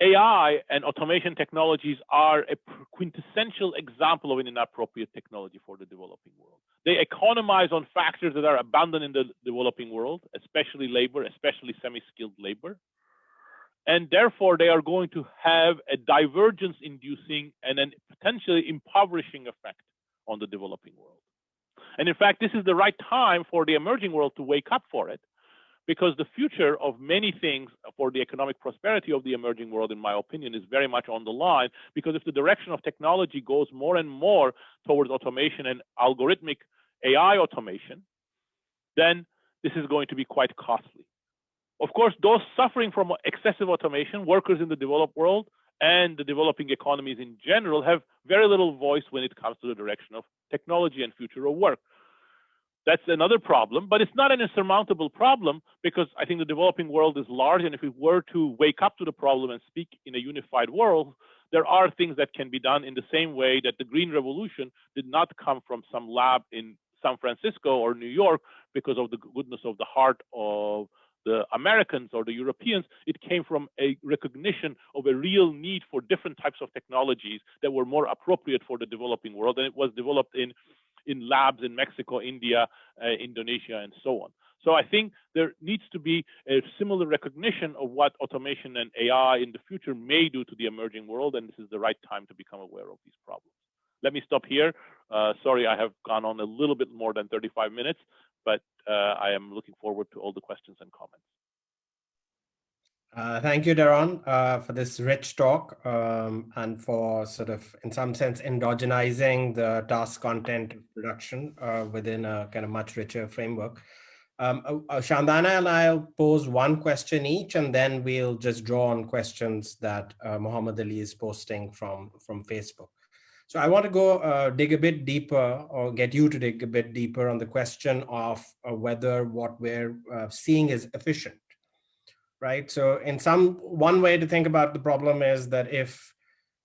AI and automation technologies are a quintessential example of an inappropriate technology for the developing world. They economize on factors that are abundant in the developing world, especially labor, especially semi-skilled labor. And therefore, they are going to have a divergence-inducing and then potentially impoverishing effect on the developing world. And in fact, this is the right time for the emerging world to wake up for it, because the future of many things for the economic prosperity of the emerging world, in my opinion, is very much on the line. Because if the direction of technology goes more and more towards automation and algorithmic AI automation, then this is going to be quite costly. Of course, those suffering from excessive automation, workers in the developed world and the developing economies in general, have very little voice when it comes to the direction of technology and future of work. That's another problem, but it's not an insurmountable problem, because I think the developing world is large, and if we were to wake up to the problem and speak in a unified world, there are things that can be done in the same way that the Green Revolution did not come from some lab in San Francisco or New York because of the goodness of the heart of the Americans or the Europeans. It came from a recognition of a real need for different types of technologies that were more appropriate for the developing world, and it was developed in labs in Mexico, India, Indonesia, and so on. So I think there needs to be a similar recognition of what automation and AI in the future may do to the emerging world, and this is the right time to become aware of these problems. Let me stop here. Sorry, I have gone on a little bit more than 35 minutes, but I am looking forward to all the questions and comments. Thank you, Daron, for this rich talk and for sort of, in some sense, endogenizing the task content production within a kind of much richer framework. Shandana and I'll pose one question each, and then we'll just draw on questions that Muhammad Ali is posting from Facebook. So I want to go dig a bit deeper, or get you to dig a bit deeper on the question of whether what we're seeing is efficient. Right. So in one way to think about the problem is that if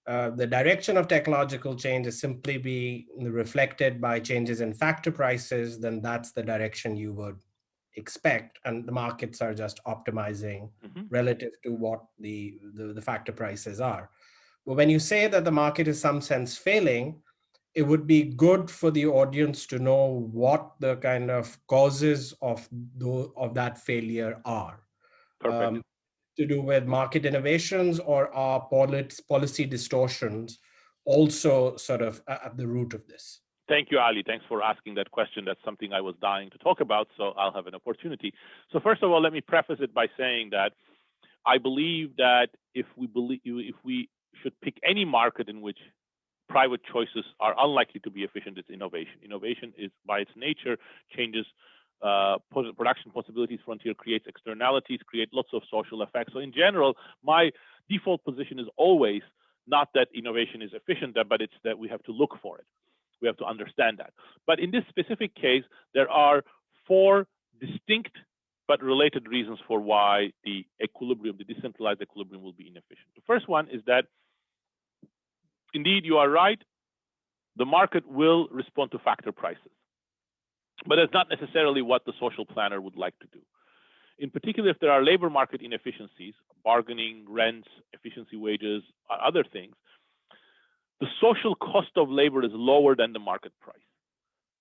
the direction of technological change is simply be reflected by changes in factor prices, then that's the direction you would expect. And the markets are just optimizing relative to what the factor prices are. But when you say that the market is some sense failing, it would be good for the audience to know what the kind of causes of that failure are. Perfect. To do with market innovations, or are policy distortions also sort of at the root of this? Thank you, Ali. Thanks for asking that question. That's something I was dying to talk about, so I'll have an opportunity. So first of all, let me preface it by saying that I believe that if we should pick any market in which private choices are unlikely to be efficient, it's innovation. Innovation is, by its nature, changes production possibilities, frontier, creates externalities, create lots of social effects. So in general, my default position is always not that innovation is efficient, but it's that we have to look for it. We have to understand that. But in this specific case, there are 4 distinct but related reasons for why the equilibrium, the decentralized equilibrium, will be inefficient. The first one is that, indeed, you are right, the market will respond to factor prices. But that's not necessarily what the social planner would like to do. In particular, if there are labor market inefficiencies, bargaining, rents, efficiency wages, other things, the social cost of labor is lower than the market price.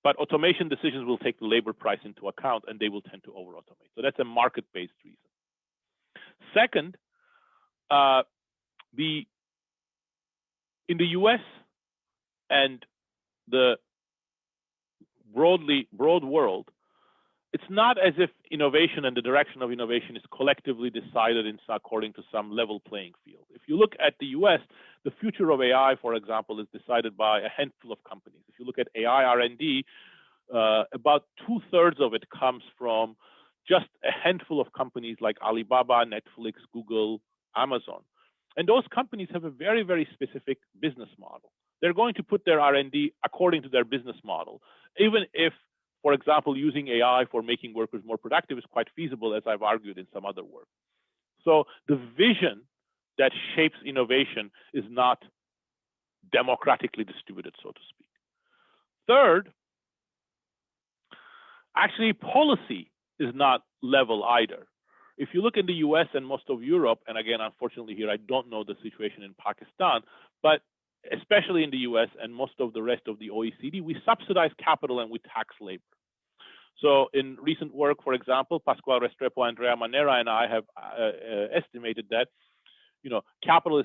But automation decisions will take the labor price into account, and they will tend to over-automate. So that's a market-based reason. Second, in the US and the broad world, it's not as if innovation and the direction of innovation is collectively decided according to some level playing field. If you look at the US, the future of AI, for example, is decided by a handful of companies. If you look at AI R&D, about 2/3 of it comes from just a handful of companies like Alibaba, Netflix, Google, Amazon. And those companies have a very, very specific business model. They're going to put their R&D according to their business model, even if, for example, using AI for making workers more productive is quite feasible, as I've argued in some other work. So the vision that shapes innovation is not democratically distributed, so to speak. Third, actually, policy is not level either. If you look in the US and most of Europe, and again, unfortunately here, I don't know the situation in Pakistan, but especially in the US and most of the rest of the OECD, we subsidize capital and we tax labor. So in recent work, for example, Pasquale Restrepo, Andrea Manera, and I have estimated that capital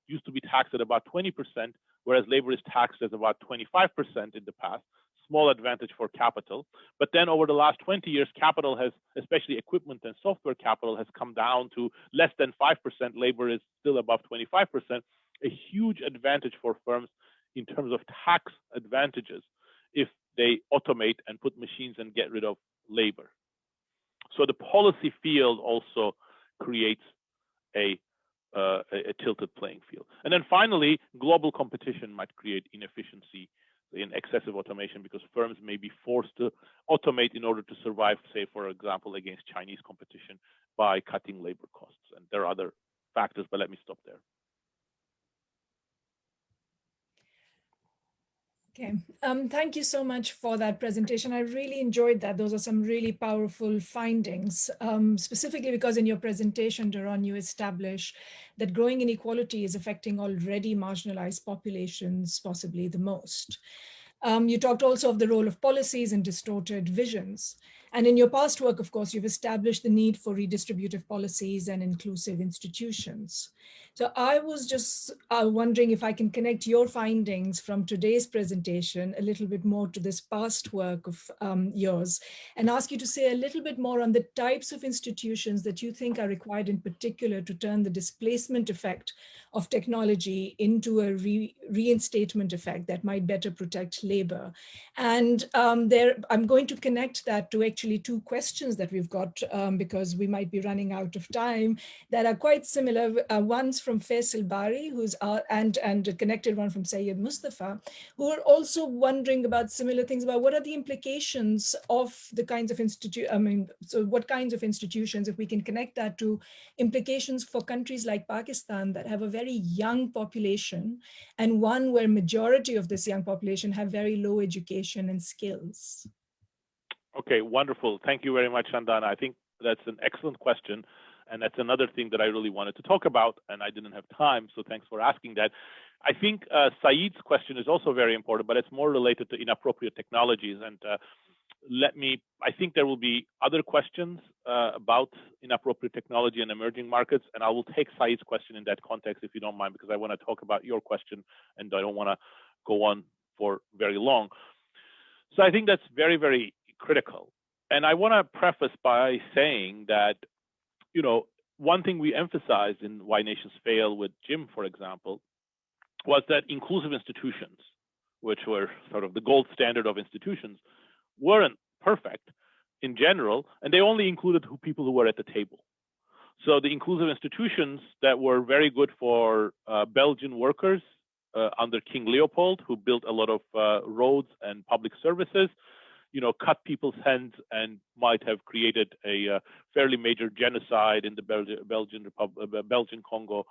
used to be taxed at about 20%, whereas labor is taxed at about 25% in the past. Small advantage for capital. But then over the last 20 years, capital has, especially equipment and software capital, has come down to less than 5%. Labor is still above 25%. A huge advantage for firms in terms of tax advantages if they automate and put machines and get rid of labor. So the policy field also creates a tilted playing field. And then finally, global competition might create inefficiency in excessive automation because firms may be forced to automate in order to survive, say, for example, against Chinese competition by cutting labor costs. And there are other factors, but let me stop there. Okay, thank you so much for that presentation. I really enjoyed that. Those are some really powerful findings, specifically because in your presentation, Daron, you establish that growing inequality is affecting already marginalized populations possibly the most. You talked also of the role of policies and distorted visions. And in your past work, of course, you've established the need for redistributive policies and inclusive institutions. So I was just wondering if I can connect your findings from today's presentation a little bit more to this past work of yours and ask you to say a little bit more on the types of institutions that you think are required in particular to turn the displacement effect of technology into a reinstatement effect that might better protect labor. And I'm going to connect that to actually 2 questions that we've got because we might be running out of time that are quite similar. One's from Faisal Bari, who's and a connected one from Syed Mustafa, who are also wondering about similar things about what are the implications of the kinds of so what kinds of institutions, if we can connect that to implications for countries like Pakistan that have a very young population, and one where majority of this young population have very low education and skills? Okay, wonderful. Thank you very much, Shandana. I think that's an excellent question. And that's another thing that I really wanted to talk about, and I didn't have time, so thanks for asking that. I think Saeed's question is also very important, but it's more related to inappropriate technologies. And I think there will be other questions about inappropriate technology and emerging markets, and I will take Saeed's question in that context, if you don't mind, because I want to talk about your question, and I don't want to go on for very long. So I think that's very, very critical. And I want to preface by saying that, one thing we emphasized in Why Nations Fail with Jim, for example, was that inclusive institutions, which were sort of the gold standard of institutions, weren't perfect in general, and they only included people who were at the table. So the inclusive institutions that were very good for Belgian workers under King Leopold, who built a lot of roads and public services, cut people's hands and might have created a fairly major genocide in the Belgian Congo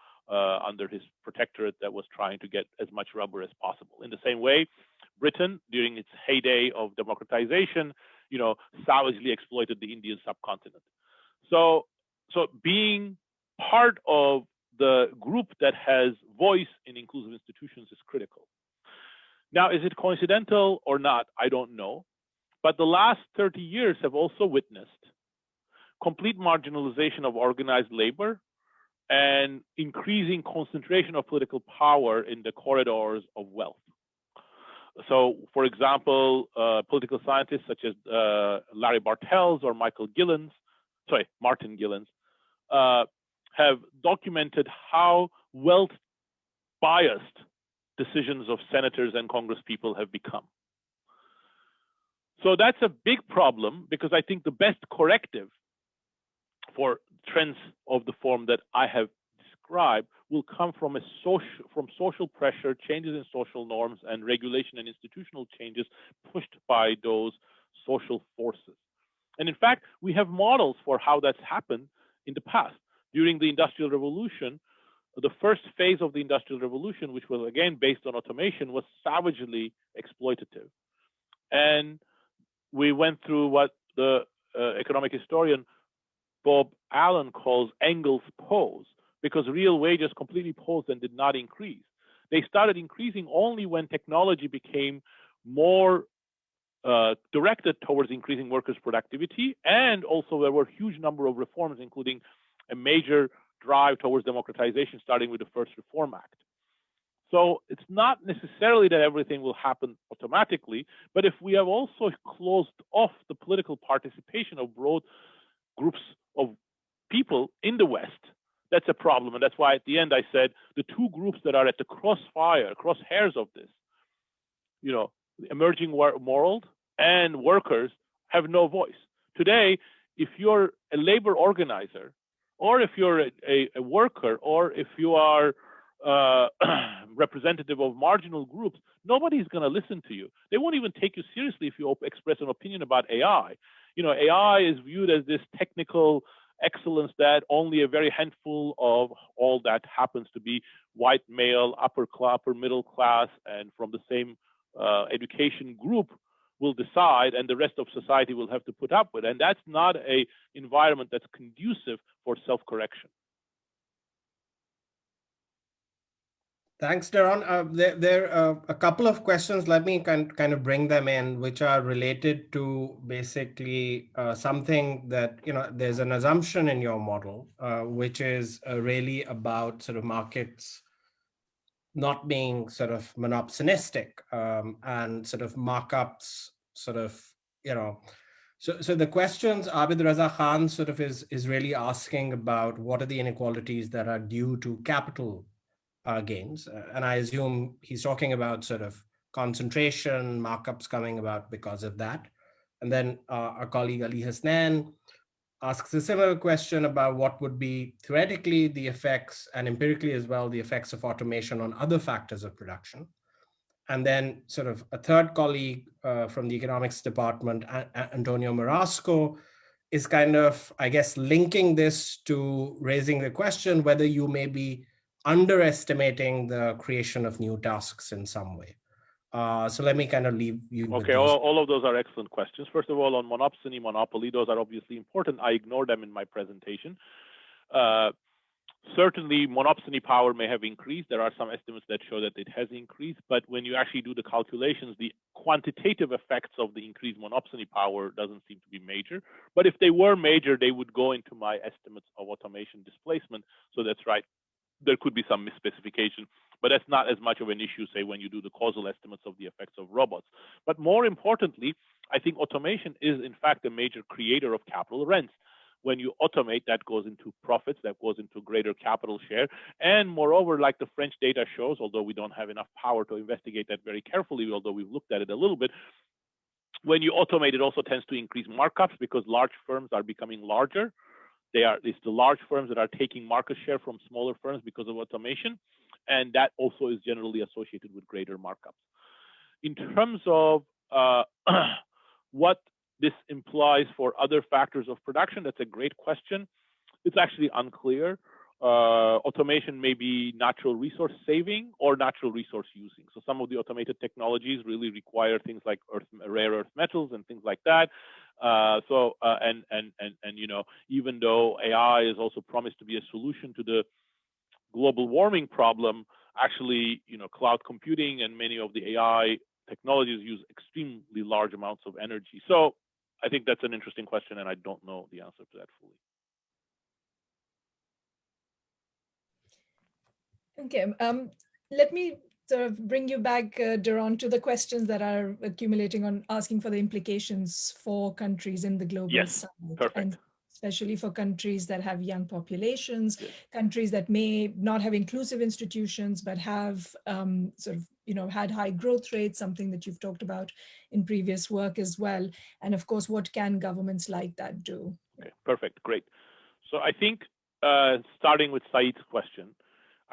under his protectorate that was trying to get as much rubber as possible. In the same way, Britain, during its heyday of democratization, savagely exploited the Indian subcontinent. So being part of the group that has voice in inclusive institutions is critical. Now, is it coincidental or not? I don't know. But the last 30 years have also witnessed complete marginalization of organized labor and increasing concentration of political power in the corridors of wealth. So, for example, political scientists such as Larry Bartels or Martin Gillens, have documented how wealth-biased decisions of senators and congresspeople have become. So that's a big problem, because I think the best corrective for trends of the form that I have described will come from social pressure, changes in social norms, and regulation and institutional changes pushed by those social forces. And in fact, we have models for how that's happened in the past. During the Industrial Revolution, the first phase of the Industrial Revolution, which was again based on automation, was savagely exploitative. And we went through what the economic historian Bob Allen calls Engels' pause, because real wages completely paused and did not increase. They started increasing only when technology became more directed towards increasing workers' productivity, and also there were a huge number of reforms, including a major drive towards democratization, starting with the First Reform Act. So it's not necessarily that everything will happen automatically, but if we have also closed off the political participation of broad groups of people in the West, that's a problem. And that's why at the end I said the two groups that are at the crosshairs of this, the emerging world and workers, have no voice. Today, if you're a labor organizer, or if you're a worker, or if you are representative of marginal groups, nobody's going to listen to you. They won't even take you seriously if you express an opinion about AI. AI is viewed as this technical excellence that only a very handful of all that happens to be white male, upper middle class, and from the same education group will decide, and the rest of society will have to put up with. And that's not an environment that's conducive for self-correction. Thanks, Daron. There are a couple of questions. Let me kind of bring them in, which are related to basically something that, there's an assumption in your model, which is really about sort of markets not being sort of monopsonistic and sort of markups sort of, So the questions Abid Raza Khan sort of is really asking about what are the inequalities that are due to capital gains. And I assume he's talking about sort of concentration, markups coming about because of that. And then our colleague Ali Hasnan asks a similar question about what would be theoretically the effects, and empirically as well, the effects of automation on other factors of production. And then sort of a third colleague from the economics department, Antonio Marasco, is kind of, I guess, linking this to raising the question whether you may be underestimating the creation of new tasks in some way. So let me kind of leave you with Okay, these. all of those are excellent questions. First of all, on monopsony monopoly, those are obviously important. I ignored them in my presentation. Certainly, monopsony power may have increased. There are some estimates that show that it has increased, but when you actually do the calculations, the quantitative effects of the increased monopsony power doesn't seem to be major. But if they were major, they would go into my estimates of automation displacement. So that's right. There could be some misspecification, but that's not as much of an issue, say, when you do the causal estimates of the effects of robots. But more importantly, I think automation is, in fact, a major creator of capital rents. When you automate, that goes into profits, that goes into greater capital share. And moreover, like the French data shows, although we don't have enough power to investigate that very carefully, although we've looked at it a little bit, when you automate, it also tends to increase markups because large firms are becoming larger. It's the large firms that are taking market share from smaller firms because of automation, and that also is generally associated with greater markups. In terms of what this implies for other factors of production, that's a great question. It's actually unclear. Automation may be natural resource saving or natural resource using. So some of the automated technologies really require things like rare earth metals and things like that. You know, even though AI is also promised to be a solution to the global warming problem, actually, you know, cloud computing and many of the AI technologies use extremely large amounts of energy. So I think that's an interesting question, and I don't know the answer to that fully. Okay, let me sort of bring you back, Daron, to the questions that are accumulating on asking for the implications for countries in the global south. Perfect. And especially for countries that have young populations, Yes. countries that may not have inclusive institutions, but have sort of, you know, had high growth rates, something that you've talked about in previous work as well. And of course, what can governments like that do? Okay, perfect, great. So I think starting with Saeed's question,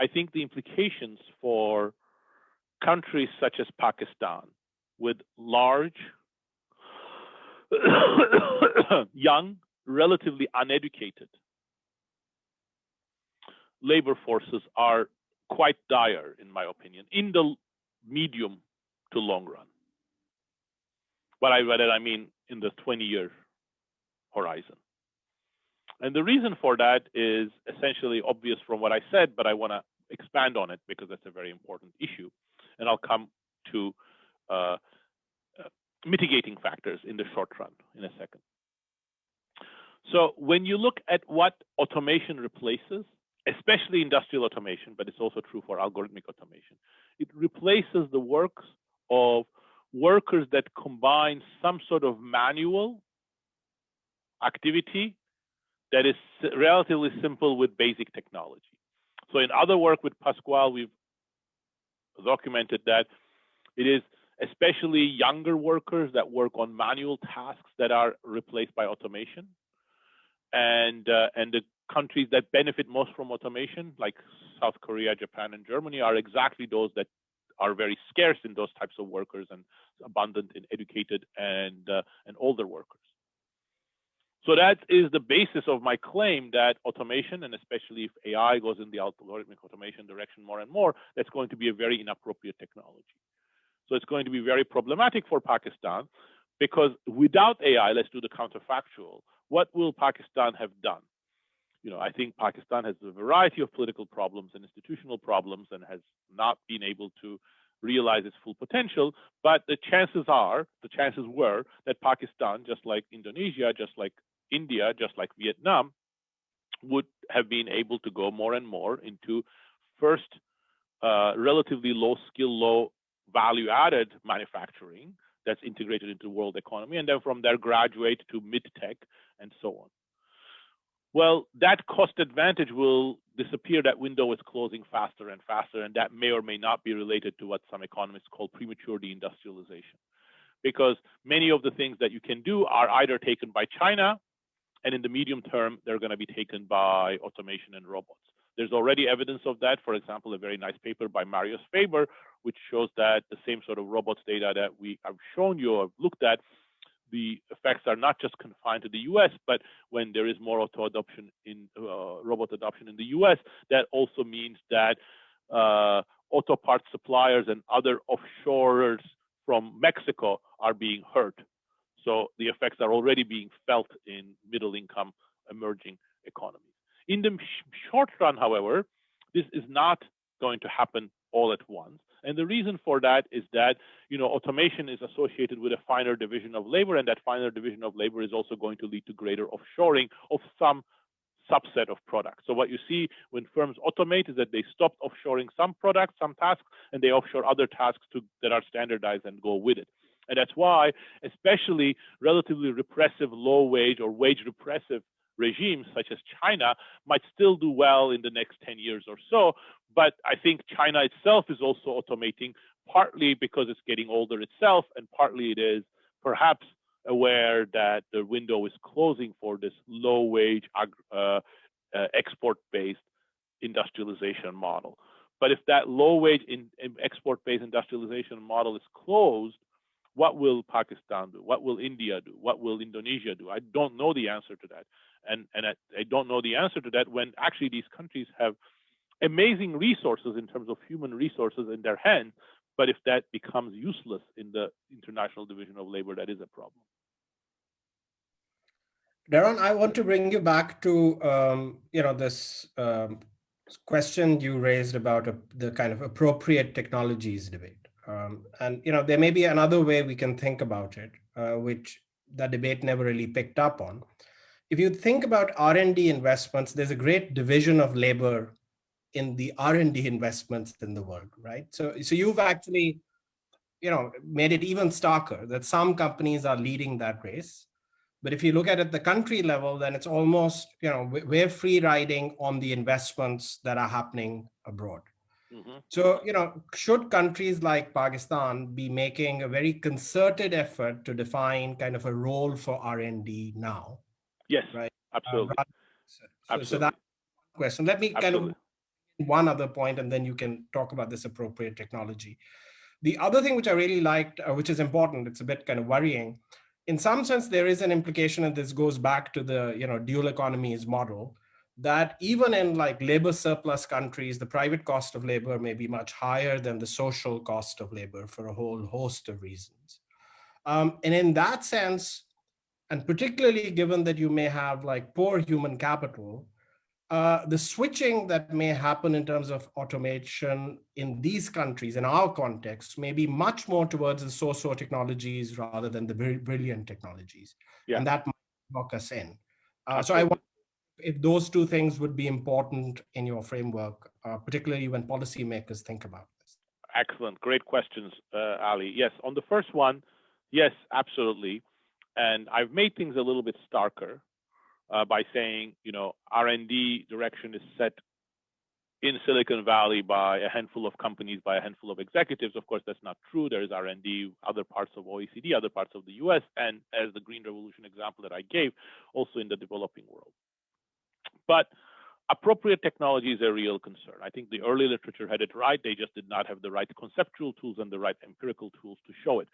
I think the implications for countries such as Pakistan with large, young, relatively uneducated labor forces are quite dire, in my opinion, in the medium to long run. By that I mean in the 20-year horizon. And the reason for that is essentially obvious from what I said, but I want to expand on it because that's a very important issue. And I'll come to mitigating factors in the short run in a second. So when you look at what automation replaces, especially industrial automation, but it's also true for algorithmic automation, it replaces the works of workers that combine some sort of manual activity that is relatively simple with basic technology. So in other work with Pasquale, we've documented that it is especially younger workers that work on manual tasks that are replaced by automation. And the countries that benefit most from automation, like South Korea, Japan, and Germany, are exactly those that are very scarce in those types of workers and abundant in educated and older workers. So that is the basis of my claim that automation, and especially if AI goes in the algorithmic automation direction more and more, that's going to be a very inappropriate technology. So it's going to be very problematic for Pakistan because without AI, let's do the counterfactual. What will Pakistan have done? You know, I think Pakistan has a variety of political problems and institutional problems and has not been able to realize its full potential. But the chances were that Pakistan, just like Indonesia, just like India, just like Vietnam, would have been able to go more and more into first relatively low skill, low value added manufacturing that's integrated into the world economy, and then from there graduate to mid-tech and so on. Well, that cost advantage will disappear. That window is closing faster and faster, and that may or may not be related to what some economists call premature deindustrialization. Because many of the things that you can do are either taken by China, and in the medium term, they're going to be taken by automation and robots. There's already evidence of that. For example, a very nice paper by Marius Faber, which shows that the same sort of robots data that we have shown you or looked at the effects are not just confined to the US, but when there is more auto adoption in robot adoption in the US, that also means that auto parts suppliers and other offshorers from Mexico are being hurt. So the effects are already being felt in middle income emerging economies. In the short run, however, this is not going to happen all at once. And the reason for that is that, automation is associated with a finer division of labor, and that finer division of labor is also going to lead to greater offshoring of some subset of products. So what you see when firms automate is that they stop offshoring some products, some tasks, and they offshore other tasks that are standardized and go with it. And that's why, especially relatively repressive low-wage or wage-repressive regimes such as China might still do well in the next 10 years or so. But I think China itself is also automating, partly because it's getting older itself, and partly it is perhaps aware that the window is closing for this low-wage export-based industrialization model. But if that low-wage export-based industrialization model is closed, what will Pakistan do? What will India do? What will Indonesia do? I don't know the answer to that. And I don't know the answer to that when actually these countries have amazing resources in terms of human resources in their hands. But if that becomes useless in the international division of labor, that is a problem. Daron, I want to bring you back to this question you raised about the kind of appropriate technologies debate. And there may be another way we can think about it, which that debate never really picked up on. If you think about R&D investments, there's a great division of labor in the R&D investments in the world, right? So you've actually, made it even starker that some companies are leading that race. But if you look at it at the country level, then it's almost, we're free riding on the investments that are happening abroad. Mm-hmm. So, should countries like Pakistan be making a very concerted effort to define kind of a role for R&D now? Yes, right. Absolutely. So that's the question. Let me kind of one other point, and then you can talk about this appropriate technology. The other thing which I really liked, which is important, it's a bit kind of worrying. In some sense, there is an implication, and this goes back to the dual economies model, that even in like labor surplus countries, the private cost of labor may be much higher than the social cost of labor for a whole host of reasons. And in that sense, and particularly given that you may have like poor human capital, the switching that may happen in terms of automation in these countries, in our context, may be much more towards the so-so technologies rather than the brilliant technologies. Yeah. And that might lock us in. So I wonder if those two things would be important in your framework, particularly when policymakers think about this. Excellent. Great questions, Ali. Yes, on the first one, yes, absolutely. And I've made things a little bit starker by saying, R&D direction is set in Silicon Valley by a handful of companies, by a handful of executives. Of course, that's not true. There is R&D, other parts of OECD, other parts of the US, and as the Green Revolution example that I gave, also in the developing world. But appropriate technology is a real concern. I think the early literature had it right. They just did not have the right conceptual tools and the right empirical tools to show it.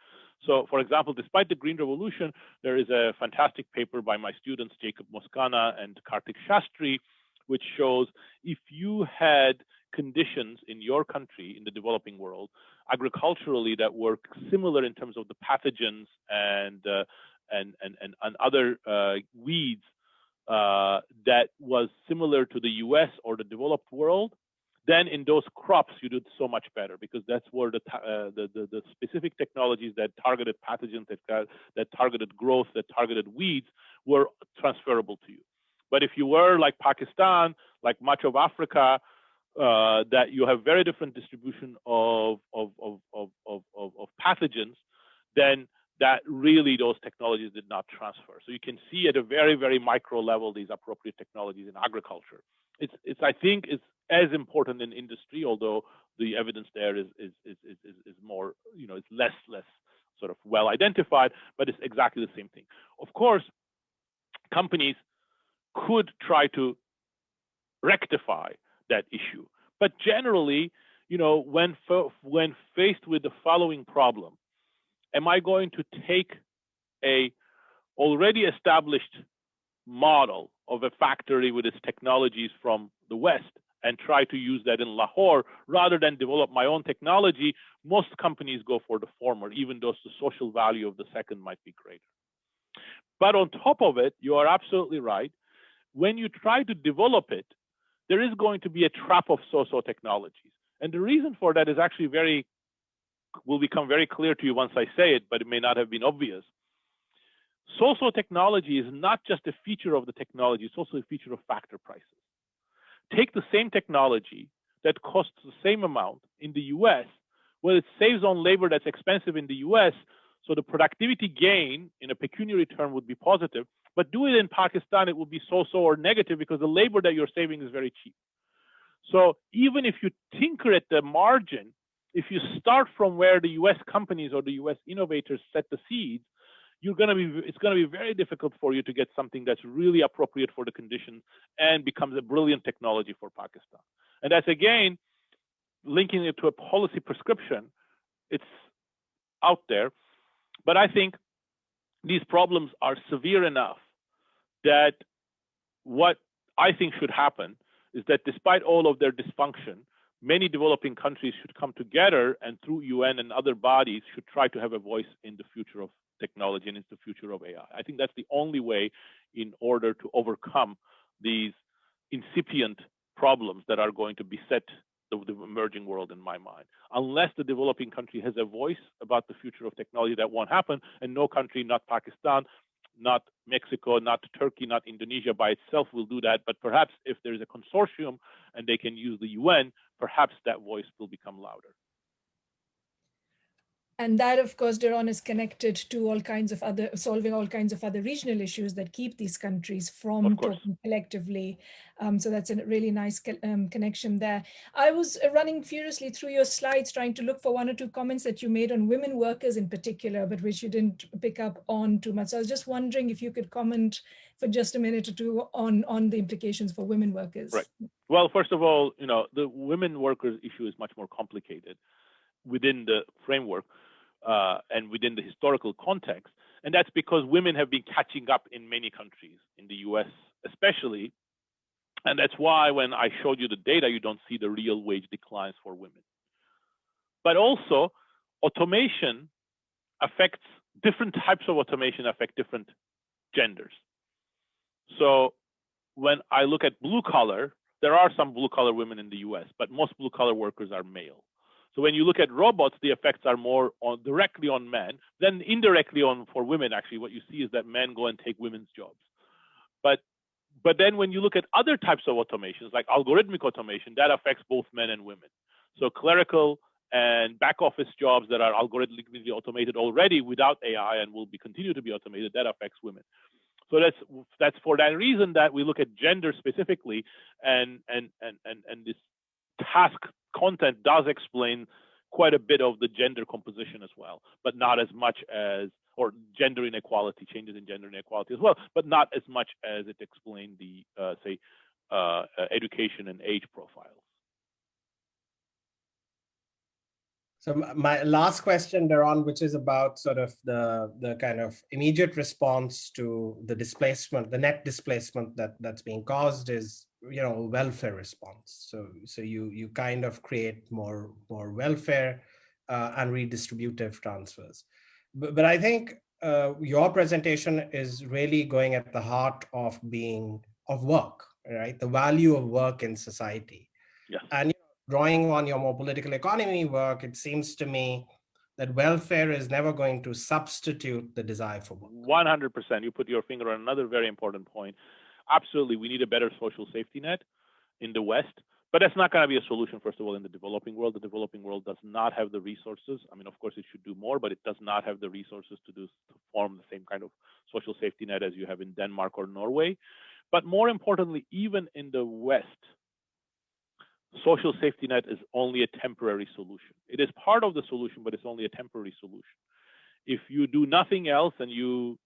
So, for example, despite the Green Revolution, there is a fantastic paper by my students, Jacob Moscana and Kartik Shastri, which shows if you had conditions in your country, in the developing world, agriculturally that were similar in terms of the pathogens and other weeds, that was similar to the US or the developed world, then in those crops you did so much better, because that's where the specific technologies that targeted pathogens, that targeted growth, that targeted weeds were transferable to you. But if you were like Pakistan, like much of Africa, that you have very different distribution of pathogens, then that really those technologies did not transfer. So you can see at a very, very micro level these appropriate technologies in agriculture. I think it's as important in industry, although the evidence there is more, it's less sort of well identified, but it's exactly the same thing. Of course, companies could try to rectify that issue, but generally, when faced with the following problem, am I going to take a already established model of a factory with its technologies from the West and try to use that in Lahore rather than develop my own technology, most companies go for the former, even though the social value of the second might be greater. But on top of it, you are absolutely right. When you try to develop it, there is going to be a trap of so-so technologies. And the reason for that is actually will become very clear to you once I say it, but it may not have been obvious. So-so technology is not just a feature of the technology, it's also a feature of factor prices. Take the same technology that costs the same amount in the US, well, it saves on labor that's expensive in the US, so the productivity gain in a pecuniary term would be positive, but do it in Pakistan, it would be so-so or negative because the labor that you're saving is very cheap. So even if you tinker at the margin, if you start from where the US companies or the US innovators set the seeds, it's going to be very difficult for you to get something that's really appropriate for the conditions and becomes a brilliant technology for Pakistan. And that's, again, linking it to a policy prescription. It's out there. But I think these problems are severe enough that what I think should happen is that despite all of their dysfunction, many developing countries should come together and through UN and other bodies should try to have a voice in the future of technology and it's the future of AI. I think that's the only way in order to overcome these incipient problems that are going to beset the emerging world in my mind. Unless the developing country has a voice about the future of technology, that won't happen. And no country, not Pakistan, not Mexico, not Turkey, not Indonesia by itself will do that. But perhaps if there's a consortium and they can use the UN, perhaps that voice will become louder. And that, of course, Daron, is connected to solving all kinds of other regional issues that keep these countries from talking collectively. So that's a really nice connection there. I was running furiously through your slides, trying to look for one or two comments that you made on women workers in particular, but which you didn't pick up on too much. So I was just wondering if you could comment for just a minute or two on the implications for women workers. Right. Well, first of all, the women workers issue is much more complicated within the framework and within the historical context. And that's because women have been catching up in many countries, in the US especially. And that's why when I showed you the data, you don't see the real wage declines for women. But also, automation affects, different types of automation affect different genders. So when I look at blue collar, there are some blue collar women in the US, but most blue collar workers are male. So when you look at robots, the effects are more directly on men, then indirectly for women. Actually, what you see is that men go and take women's jobs. But then when you look at other types of automations, like algorithmic automation, that affects both men and women. So clerical and back office jobs that are algorithmically automated already without AI and will continue to be automated, that affects women. So that's for that reason that we look at gender specifically, and this task content does explain quite a bit of the gender composition as well, but not as much as, or gender inequality, changes in gender inequality as well, but not as much as it explained the, education and age profiles. So my last question, Daron, which is about sort of the kind of immediate response to the displacement, the net displacement that's being caused is, welfare response. So you kind of create more welfare and redistributive transfers. But I think your presentation is really going at the heart of work, right? The value of work in society. Yes. And drawing on your more political economy work, it seems to me that welfare is never going to substitute the desire for work. 100%. You put your finger on another very important point. Absolutely, we need a better social safety net in the West, but that's not going to be a solution, first of all, in the developing world. The developing world does not have the resources. I mean, of course, it should do more, but it does not have the resources to form the same kind of social safety net as you have in Denmark or Norway. But more importantly, even in the West, social safety net is only a temporary solution. It is part of the solution, but it's only a temporary solution. If you do nothing else and you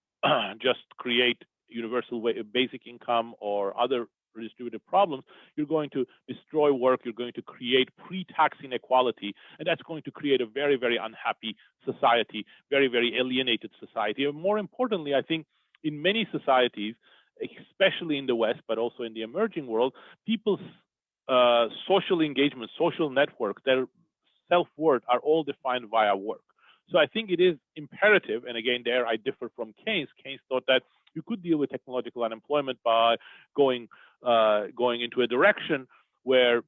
just create universal basic income or other redistributive problems, you're going to destroy work, you're going to create pre-tax inequality, and that's going to create a very, very unhappy society, very, very alienated society. And more importantly, I think in many societies, especially in the West, but also in the emerging world, people's social engagement, social networks, their self-worth are all defined via work. So I think it is imperative, and again, there I differ from Keynes. Keynes thought that you could deal with technological unemployment by going into a direction where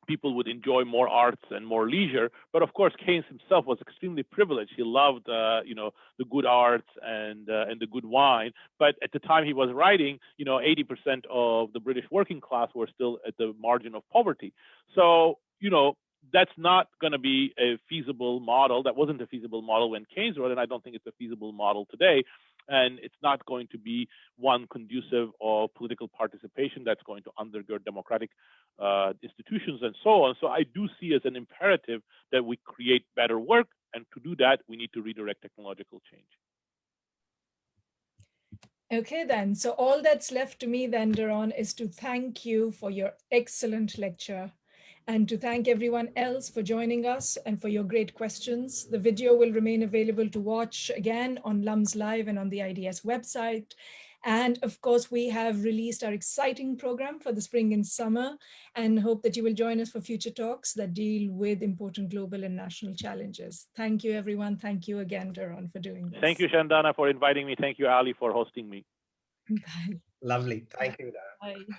people would enjoy more arts and more leisure. But of course, Keynes himself was extremely privileged. He loved, the good arts and the good wine. But at the time he was writing, 80% of the British working class were still at the margin of poverty. So, that's not going to be a feasible model. That wasn't a feasible model when Keynes wrote it, and I don't think it's a feasible model today. And it's not going to be one conducive of political participation that's going to undergird democratic institutions and so on. So I do see as an imperative that we create better work. And to do that, we need to redirect technological change. Okay, then. So all that's left to me then, Daron, is to thank you for your excellent lecture and to thank everyone else for joining us and for your great questions. The video will remain available to watch again on LUMS Live and on the IDS website. And of course, we have released our exciting program for the spring and summer and hope that you will join us for future talks that deal with important global and national challenges. Thank you, everyone. Thank you again, Daron, for doing this. Thank you, Shandana, for inviting me. Thank you, Ali, for hosting me. Bye. Lovely. Thank you, Daron. Bye.